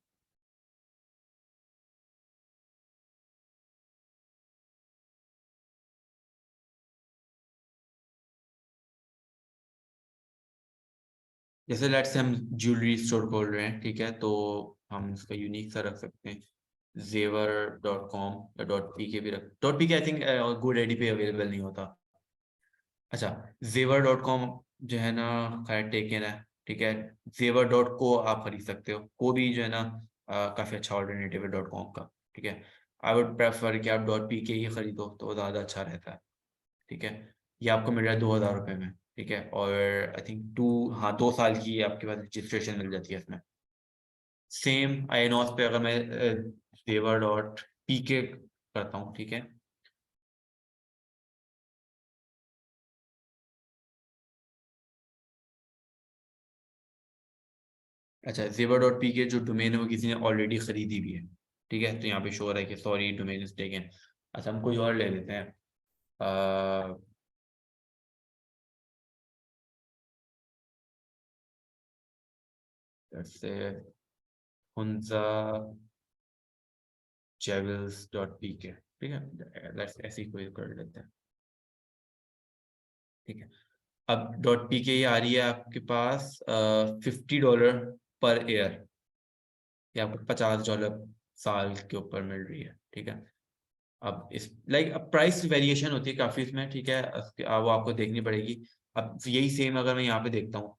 जैसे लेट्स से हम ज्वेलरी स्टोर खोल रहे हैं, ठीक है, तो हम इसका यूनिक सा रख सकते हैं जेवर.com या .pk भी रख, .pk आई थिंक GoDaddy पे अवेलेबल नहीं होता। अच्छा, जेवर.com जो है ना खैर टेकन है, ठीक है। जेवर.co आप खरीद सकते हो, को भी जो है ना काफ़ी अच्छा ऑल्टरनेटिव है .com का, ठीक है। आई वुड प्रेफर कि आप .pk ही खरीदो तो ज़्यादा अच्छा रहता है, ठीक है। ये आपको मिल रहा है 2000 रुपये में, ठीक है। और आई थिंक 2 साल की आपके पास रजिस्ट्रेशन मिल जाती है इसमें। सेम आईनॉस पे अगर मैं जेवर.pk करता हूँ, ठीक है। अच्छा, जेवर.pk जो डोमेन है वो किसी ने ऑलरेडी खरीदी भी है, ठीक है। तो यहाँ पे शो हो रहा है कि सॉरी डोमेन इज टेकन। अच्छा, हम कोई और ले लेते हैं। अ, जैसे हुंजा जेवल्स.pk, ठीक है। लेट्स ऐसे ही कोई कर लेते हैं, ठीक है। अब .pk आ रही है आपके पास $50 पर ईयर, या आपको $50 साल के ऊपर मिल रही है, ठीक है। अब इस अब प्राइस वेरिएशन होती है काफी इसमें, ठीक है, वो आपको देखनी पड़ेगी। अब यही सेम अगर मैं यहाँ पे देखता हूँ,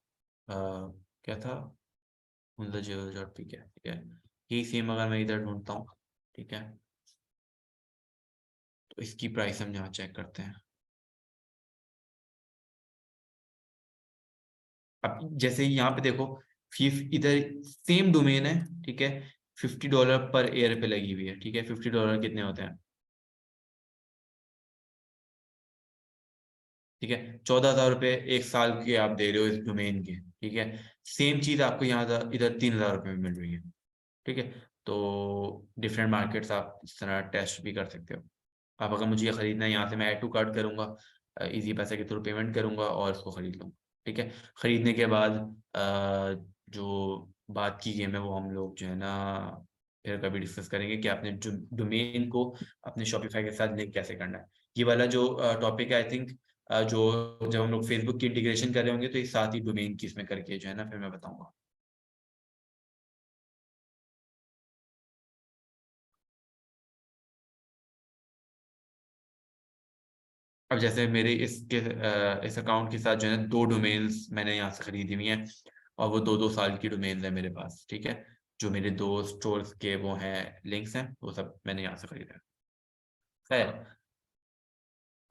क्या था, ठीक है, यही सेम अगर मैं इधर ढूंढता हूँ, ठीक है, तो इसकी प्राइस हम यहाँ चेक करते हैं। अब जैसे यहाँ पे देखो, फीस इधर सेम डोमेन है, ठीक है, $50 पर ईयर पे लगी हुई है, ठीक है। $50 कितने होते हैं, ठीक है, 14,000 रुपये एक साल के आप दे रहे हो इस डोमेन के, ठीक है। सेम चीज आपको यहाँ इधर 3,000 रुपये में मिल रही है, ठीक है। तो डिफरेंट मार्केट्स आप इस तरह टेस्ट भी कर सकते हो। अब अगर मुझे ये खरीदना है, यहाँ से मैं ऐड टू कार्ट करूंगा, इजी पैसे के थ्रू पेमेंट करूंगा और इसको खरीद लूंगा, ठीक है। खरीदने के बाद जो बात की गेम है वो हम लोग जो है ना फिर कभी डिस्कस करेंगे कि आपने जो डोमेन को अपने शॉपिफाई के साथ लिंक कैसे करना है। ये वाला जो टॉपिक है, आई थिंक जो जब हम लोग फेसबुक की इंटीग्रेशन कर रहे होंगे तो ये साथ ही डोमेन की इसमें करके जो है ना फिर मैं बताऊंगा। अब जैसे मेरे इस अकाउंट के साथ जो है 2 डोमेन्स मैंने यहाँ से खरीदी हुई हैं, और वो 2-2 साल की डोमेन्स है मेरे पास, ठीक है। जो मेरे 2 स्टोर्स के वो हैं लिंक्स हैं, वो सब मैंने यहाँ से खरीदा है। खैर,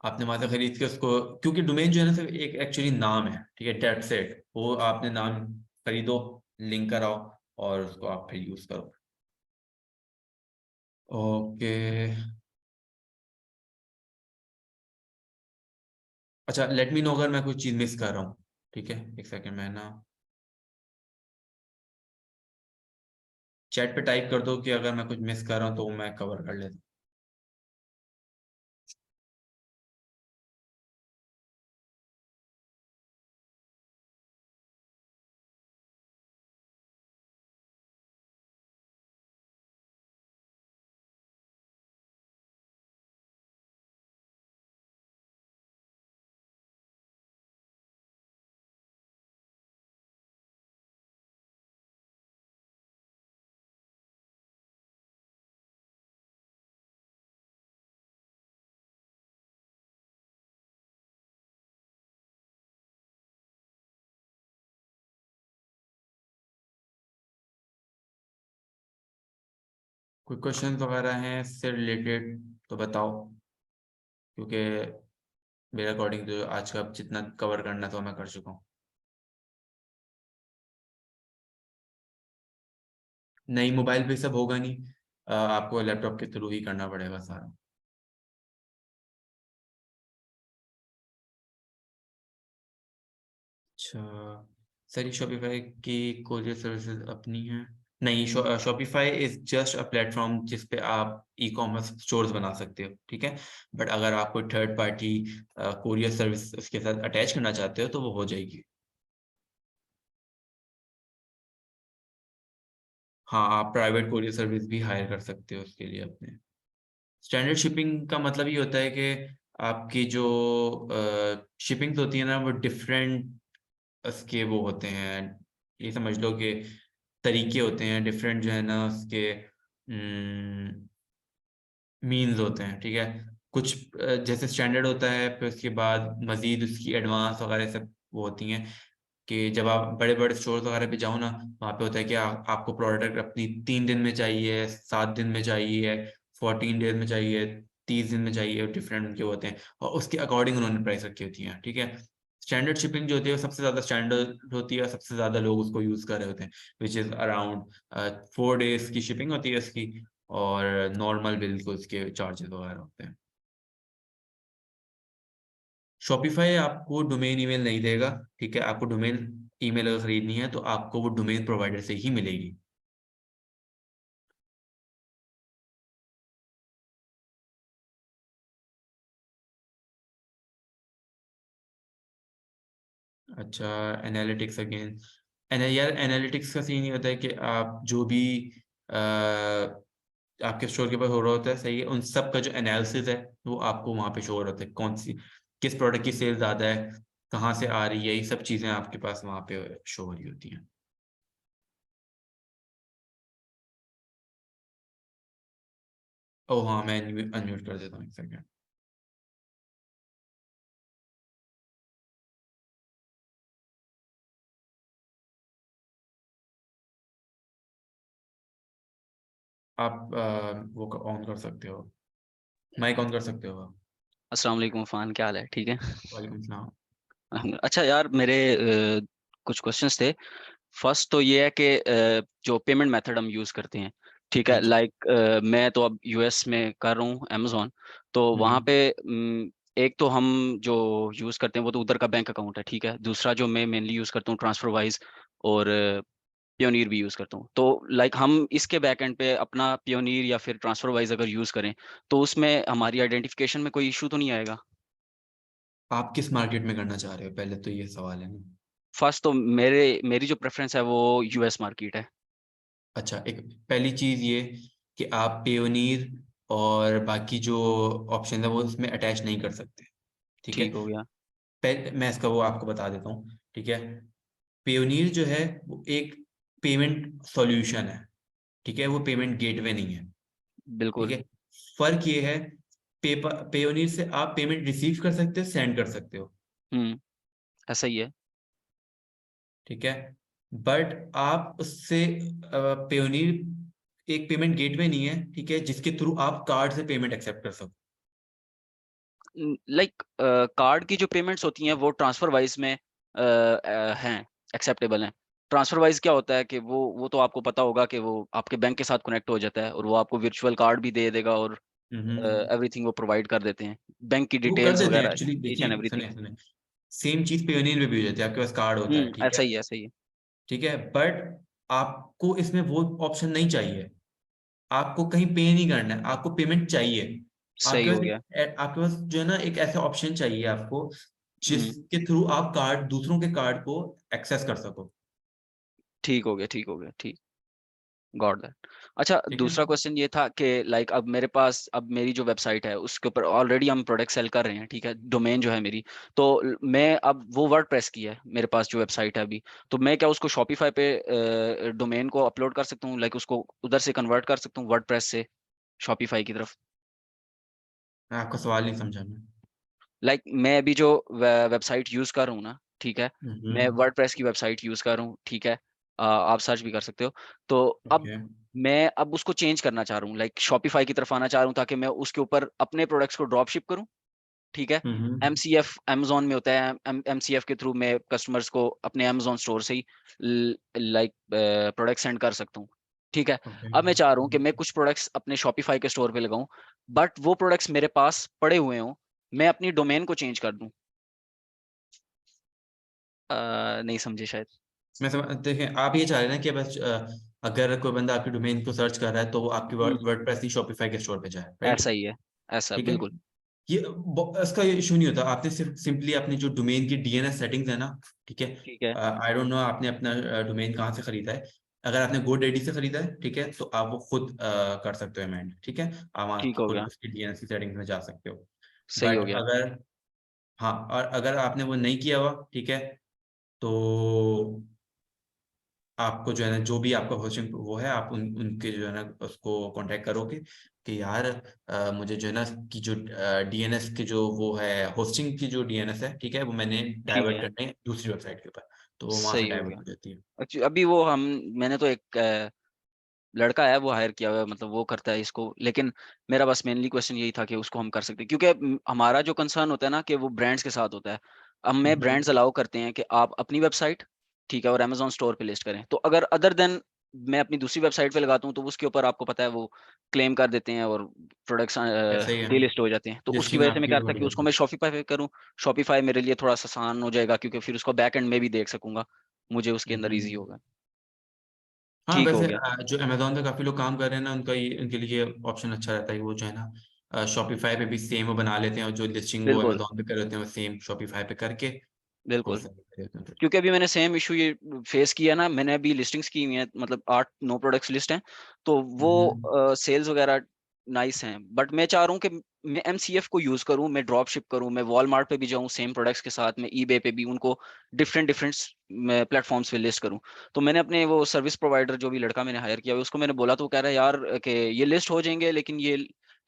आपने वहां से खरीद के उसको, क्योंकि डोमेन जो है ना सिर्फ एक एक्चुअली नाम है, ठीक है, डेट्स इट। वो आपने नाम खरीदो, लिंक कराओ और उसको आप फिर यूज करो। ओके, अच्छा, लेट मी नो अगर मैं कोई चीज मिस कर रहा हूँ, ठीक है। एक सेकंड में ना चैट पे टाइप कर दो कि अगर मैं कुछ मिस कर रहा हूँ तो मैं कवर कर लेता हूँ। कोई क्वेश्चन वगैरह हैं इससे रिलेटेड तो बताओ, क्योंकि मेरे अकॉर्डिंग जो आज का जितना कवर करना था वो मैं कर चुका हूँ। नहीं, मोबाइल पे सब होगा नहीं, आपको लैपटॉप के थ्रू ही करना पड़ेगा सारा। अच्छा, सर, शॉपिफाई की कोरियर सर्विसेज अपनी है? नहीं, Shopify is just a platform जिस पे आप ई कॉमर्स स्टोर्स बना सकते हो, ठीक है। बट अगर आप कोई थर्ड पार्टी कोरियर सर्विस उसके साथ अटैच करना चाहते हो तो वो हो जाएगी। हाँ, आप प्राइवेट कोरियर सर्विस भी हायर कर सकते हो उसके लिए अपने। स्टैंडर्ड शिपिंग का मतलब ये होता है कि आपकी जो शिपिंग्स होती है ना वो डिफरेंट उसके वो होते हैं, ये समझ लो कि तरीके होते हैं डिफरेंट जो है ना उसके मीन्स होते हैं, ठीक है। कुछ जैसे स्टैंडर्ड होता है, फिर उसके बाद मजीद उसकी एडवांस वगैरह सब वो होती हैं कि जब आप बड़े बड़े स्टोर वगैरह पे जाओ ना, वहाँ पे होता है कि आपको प्रोडक्ट अपनी 3 दिन में चाहिए, 7 दिन में चाहिए, 14 डेज में चाहिए, 30 दिन में चाहिए, डिफरेंट उनके होते हैं और उसके अकॉर्डिंग उन्होंने प्राइस रखी होती है, ठीक है। स्टैंडर्ड शिपिंग जो होती है वो सबसे ज़्यादा स्टैंडर्ड होती है और सबसे ज़्यादा लोग उसको यूज़ कर रहे होते हैं, विच इज़ अराउंड 4 डेज की शिपिंग होती है उसकी, और नॉर्मल बिल्कुल उसके चार्जेस वगैरह होते हैं। शॉपिफाई आपको डोमेन ईमेल नहीं देगा, ठीक है। आपको डोमेन ईमेल अगर खरीदनी है तो आपको वो डोमेन प्रोवाइडर से ही मिलेगी। अच्छा, एनालिटिक्स अगेन, यार एनालिटिक्स का सीन ये होता है कि आप जो भी आपके स्टोर के पास हो रहा होता है, सही है, उन सब का जो एनालिसिस है वो आपको वहाँ पे शो हो रहा होता है, कौन सी किस प्रोडक्ट की सेल ज़्यादा है, कहाँ से आ रही है, ये सब चीजें आपके पास वहाँ पे शो हो रही होती हैं। ओह हाँ, मैं अनम्यूट कर देता हूँ, एक सेकंड। आप वो ऑन कर सकते हो, माइक ऑन कर सकते हो आप। अस्सलाम वालेकुम फ़ान, क्या हाल है? ठीक है। वालेकुम सलाम। अच्छा यार, मेरे कुछ क्वेश्चंस थे। फर्स्ट तो ये है कि जो पेमेंट मेथड हम यूज़ करते हैं, ठीक है, जी। लाइक मैं तो अब यूएस में कर रहा हूँ अमेज़न, तो वहाँ पे एक तो हम जो यूज़ करते हैं वो तो उधर का बैंक अकाउंट है, ठीक है। दूसरा जो मैं मेनली यूज़ करता हूँ ट्रांसफरवाइज़ और पियोनियर भी यूज़ करता हूँ। तो लाइक हम इसके बैक एंड पे अपना पियोनियर या फिर ट्रांसफरवाइज़ अगर यूज़ करें, तो उसमें हमारी आइडेंटिफिकेशन में कोई इश्यू तो नहीं आएगा? आप किस मार्केट में करना चाह रहे हो, पहले तो ये सवाल है ना। फर्स्ट तो मेरी जो प्रेफ़रेंस है वो यूएस मार्केट है। अच्छा, एक पहली चीज ये कि आप पेयोनीर और बाकी जो ऑप्शन है वो उसमें अटैच नहीं कर सकते, ठीक है। ठीक हो गया। मैं इसका वो आपको बता देता हूँ, ठीक है। पेयोनीर जो है वो एक पेमेंट सॉल्यूशन है, ठीक है, वो पेमेंट गेटवे नहीं है, ठीक बिल्कुल। है। फर्क ये है, पेयोनीर से आप पेमेंट रिसीव कर सकते हो, सेंड कर सकते हो, हुँ, ऐसा ही है। ठीक है। बट आप उससे पेयोनीर एक पेमेंट गेटवे नहीं है, ठीक है, जिसके थ्रू आप कार्ड से पेमेंट एक्सेप्ट कर सको। लाइक कार्ड की जो पेमेंट्स होती हैं वो ट्रांसफर वाइज़ में हैं, एक्सेप्टेबल हैं। ट्रांसफर वाइज़ क्या होता है कि वो तो आपको पता होगा कि वो आपके बैंक के साथ कनेक्ट हो जाता है और वो आपको वर्चुअल कार्ड भी दे देगा और हम्म। एवरीथिंग वो प्रोवाइड कर देते हैं। बैंक की वो कर डिटेल्स देते हैं वगैरह, एक्चुअली, ईच एंड देखिए एवरीथिंग। सुने सुने, सेम चीज पेयोनियर में भी हो जाती है, आपके पास कार्ड होता है, ठीक है, ऐसा ही है, ऐसा ही है। ठीक है। बट आपको इसमें वो ऑप्शन नहीं चाहिए, आपको कहीं पे नहीं करना है, आपको पेमेंट चाहिए। सही आपके हो पास गया। आपके पास जो है ना एक ऐसा ऑप्शन चाहिए आपको, हुँ, जिसके थ्रू आप कार्ड, दूसरों के कार्ड को एक्सेस कर सको, ठीक हो गया, ठीक हो गया, ठीक। Got that. अच्छा, ठीक है। दूसरा क्वेश्चन ये था कि लाइक अब मेरे पास अब मेरी जो वेबसाइट है उसके ऊपर ऑलरेडी हम प्रोडक्ट सेल कर रहे हैं, ठीक है? डोमेन जो है मेरी, तो मैं अब वो वर्डप्रेस की है मेरे पास जो वेबसाइट है अभी, तो मैं क्या उसको शॉपिफाई पे डोमेन को अपलोड कर सकता हूँ, लाइक उसको उधर से कन्वर्ट कर सकता हूँ वर्डप्रेस से शॉपिफाई की तरफ? मैं आपका सवाल नहीं समझा मैं। लाइक मैं अभी जो वेबसाइट यूज़ कर रहा हूँ ना, ठीक है? मैं हम्म। वर्डप्रेस की वेबसाइट यूज़ कर रहा हूँ, ठीक है? आप सर्च भी कर सकते हो। तो अब ओके। मैं अब उसको चेंज करना चाह रहा हूँ, लाइक शॉपिफाई की तरफ आना चाह रहा हूँ ताकि मैं उसके ऊपर अपने प्रोडक्ट्स को ड्रॉप शिप करूँ, ठीक है? हम्म। एमसीएफ अमेज़न में होता है, एमसीएफ के थ्रू मैं कस्टमर्स को अपने अमेज़न स्टोर से ही लाइक प्रोडक्ट सेंड कर सकता हूँ, ठीक है? ओके। अब मैं चाह रहा हूँ कि मैं कुछ प्रोडक्ट्स अपने शॉपिफाई के स्टोर पे लगाऊँ, बट वो प्रोडक्ट्स मेरे पास पड़े हुए हों, मैं अपनी डोमेन को चेंज कर दूँ। नहीं समझे शायद। मैं समझ, देखें आप ये चाह रहे हैं ना कि बस अगर कोई बंदा आपकी डोमेन को सर्च कर रहा है तो वो आपकी हुँ, वर्डप्रेस ही शॉपिफाई के स्टोर पे जाए, राइट। ऐसा ही है, ऐसा ठीक है, बिल्कुल। ये इसका ये इशू नहीं होता, आपने सिर्फ सिंपली अपनी जो डोमेन की डीएनएस सेटिंग्स है ना, ठीक है। ठीक है, आई डोंट नो आपने अपना डोमेन कहाँ से खरीदा है। अगर आपने GoDaddy से खरीदा है, ठीक है, तो आप वो खुद कर सकते हो अमेंड, ठीक है, आप वहाँ ठीक हो खुद गया, उसकी डीएनएस की सेटिंग्स में जा सकते हो। सही हो बट गया। अगर, हाँ, और अगर आपने वो नहीं किया हुआ, ठीक है, तो आपको जो है ना, जो भी आपका होस्टिंग वो है, आप उनके जो है ना उसको कांटेक्ट करोगे कि यार मुझे जो है ना कि जो डीएनएस की जो वो है, होस्टिंग की जो डीएनएस है, ठीक है, वो मैंने ठीक डाइवर्ट है, करने है दूसरी वेबसाइट के ऊपर, तो वो वहां से सही हो डाइवर्ट गया। हो जाती है। अभी वो मैंने तो एक लड़का है वो हायर किया हुआ है, मतलब वो करता है इसको, लेकिन मेरा बस मेनली क्वेश्चन यही था कि उसको हम कर सकते हैं क्योंकि हमारा जो कंसर्न होता है ना कि वो ब्रांड्स के साथ होता है। अब मैं हम्म। ब्रांड्स अलाउ करते हैं कि आप अपनी वेबसाइट, ठीक है, और अमेज़न स्टोर पे लिस्ट करें। तो अगर अदर देन मैं अपनी दूसरी वेबसाइट पे लगाता हूँ तो उसके ऊपर आपको पता है वो क्लेम कर देते हैं और प्रोडक्ट्स ऐसा ही है, डीलिस्ट हो जाते हैं। तो उसकी लिस्टिंग वजह से मैं आपकी कह रहा वो था बढ़ कि उसको जाती मैं शॉपिफ़ाई पे करूँ। शॉपिफ़ाई मेरे लिए थोड़ा-सा आसान हो जाएगा क्योंकि फिर उसको बैक एंड में भी देख सकूँगा। मुझे उसके है। अंदर ईज़ी होगा। हाँ, ठीक हो वैसे गया। जो अमेज़न पे काफ़ी लोग काम कर रहे हैं ना, उनका ये, उनके लिए ऑप्शन अच्छा रहता है कि वो जो है ना शॉपिफ़ाई पे भी सेम वो बना लेते हैं, और जो लिस्टिंग वो बिल्कुल, अमेज़न पे कर लेते हैं वो सेम शॉपिफ़ाई पे करके बिल्कुल। होलसेल कर देते हैं फिर। क्योंकि अभी मैंने सेम इश्यू ये फेस किया ना, मैंने अभी लिस्टिंग्स की हुई हैं, मतलब 8-9 प्रोडक्ट्स लिस्ट हैं, तो वो हम्म। सेल्स वगैरह नाइस हैं, बट मैं चाह रहा हूँ कि मैं MCF को यूज करूँ, मैं ड्रॉप शिप करूँ, मैं वॉलमार्ट पे भी जाऊँ सेम प्रोडक्ट्स के साथ, मैं eBay पे भी उनको डिफरेंट डिफरेंट प्लेटफॉर्म्स पे लिस्ट करूँ। तो मैंने अपने वो सर्विस प्रोवाइडर जो भी लड़का मैंने हायर किया उसको मैंने बोला, तो वो कह रहा है यार कि ये लिस्ट हो जाएंगे लेकिन ये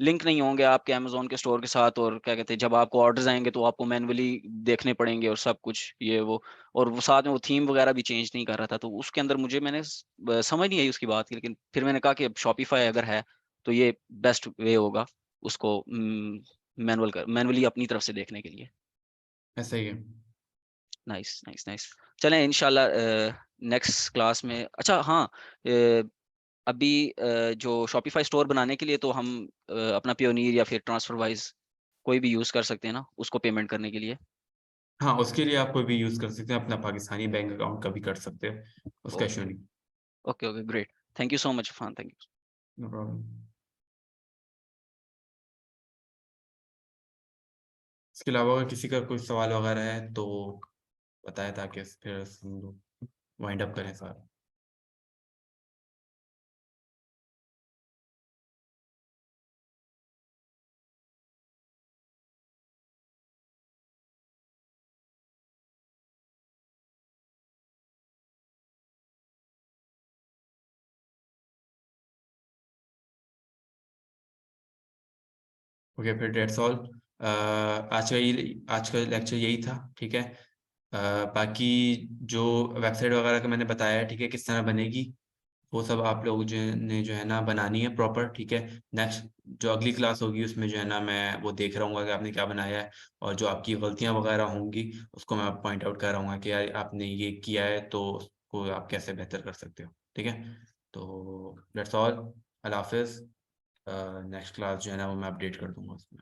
लिंक नहीं होंगे आपके अमेजोन के स्टोर के साथ, और क्या कहते हैं जब आपको ऑर्डर्स आएंगे तो आपको मैनुअली देखने पड़ेंगे और सब कुछ ये वो, और वो साथ में वो थीम वगैरह भी चेंज नहीं कर रहा था। तो उसके अंदर मुझे समझ नहीं आई उसकी बात की, लेकिन फिर मैंने कहा कि अब शॉपिफाई अगर है तो ये बेस्ट वे होगा उसको मैनुअली अपनी तरफ से देखने के लिए। ऐसा ही है। Nice nice nice. चलें इंशाल्लाह नेक्स्ट क्लास में। अच्छा हाँ, अभी जो शॉपिफाई स्टोर बनाने के लिए तो हम अपना पियोनीर या फिर ट्रांसफरवाइज कोई भी यूज कर सकते हैं ना उसको पेमेंट करने के लिए। हाँ, उसके लिए आप कोई भी यूज कर सकते हैं, अपना पाकिस्तानी बैंक अकाउंट का भी कर सकते हैं, उसका इशू नहीं। Okay okay great, thank you so much Irfan, thank you. No problem. इसके अलावा अगर किसी का कोई सवाल वगैरह है तो बताएं, ताकि फिर हम लोग वाइंड अप करें सारा। ओके, फिर डेट्स ऑल। आज का लेक्चर यही था, ठीक है। बाकी जो वेबसाइट वगैरह का मैंने बताया है, ठीक है, किस तरह बनेगी, वो सब आप लोग जो है ना बनानी है प्रॉपर, ठीक है। नेक्स्ट जो अगली क्लास होगी उसमें जो है ना मैं वो देख रहा हूँ कि आपने क्या बनाया है, और जो आपकी गलतियाँ वगैरह होंगी उसको मैं पॉइंट आउट कर रहा हूँ कि यार आपने ये किया है तो उसको आप कैसे बेहतर कर सकते हो, ठीक है। तो दैट्स ऑल, अल्लाह हाफिज़। नेक्स्ट क्लास जो है ना वो मैं अपडेट कर दूंगा उसमें।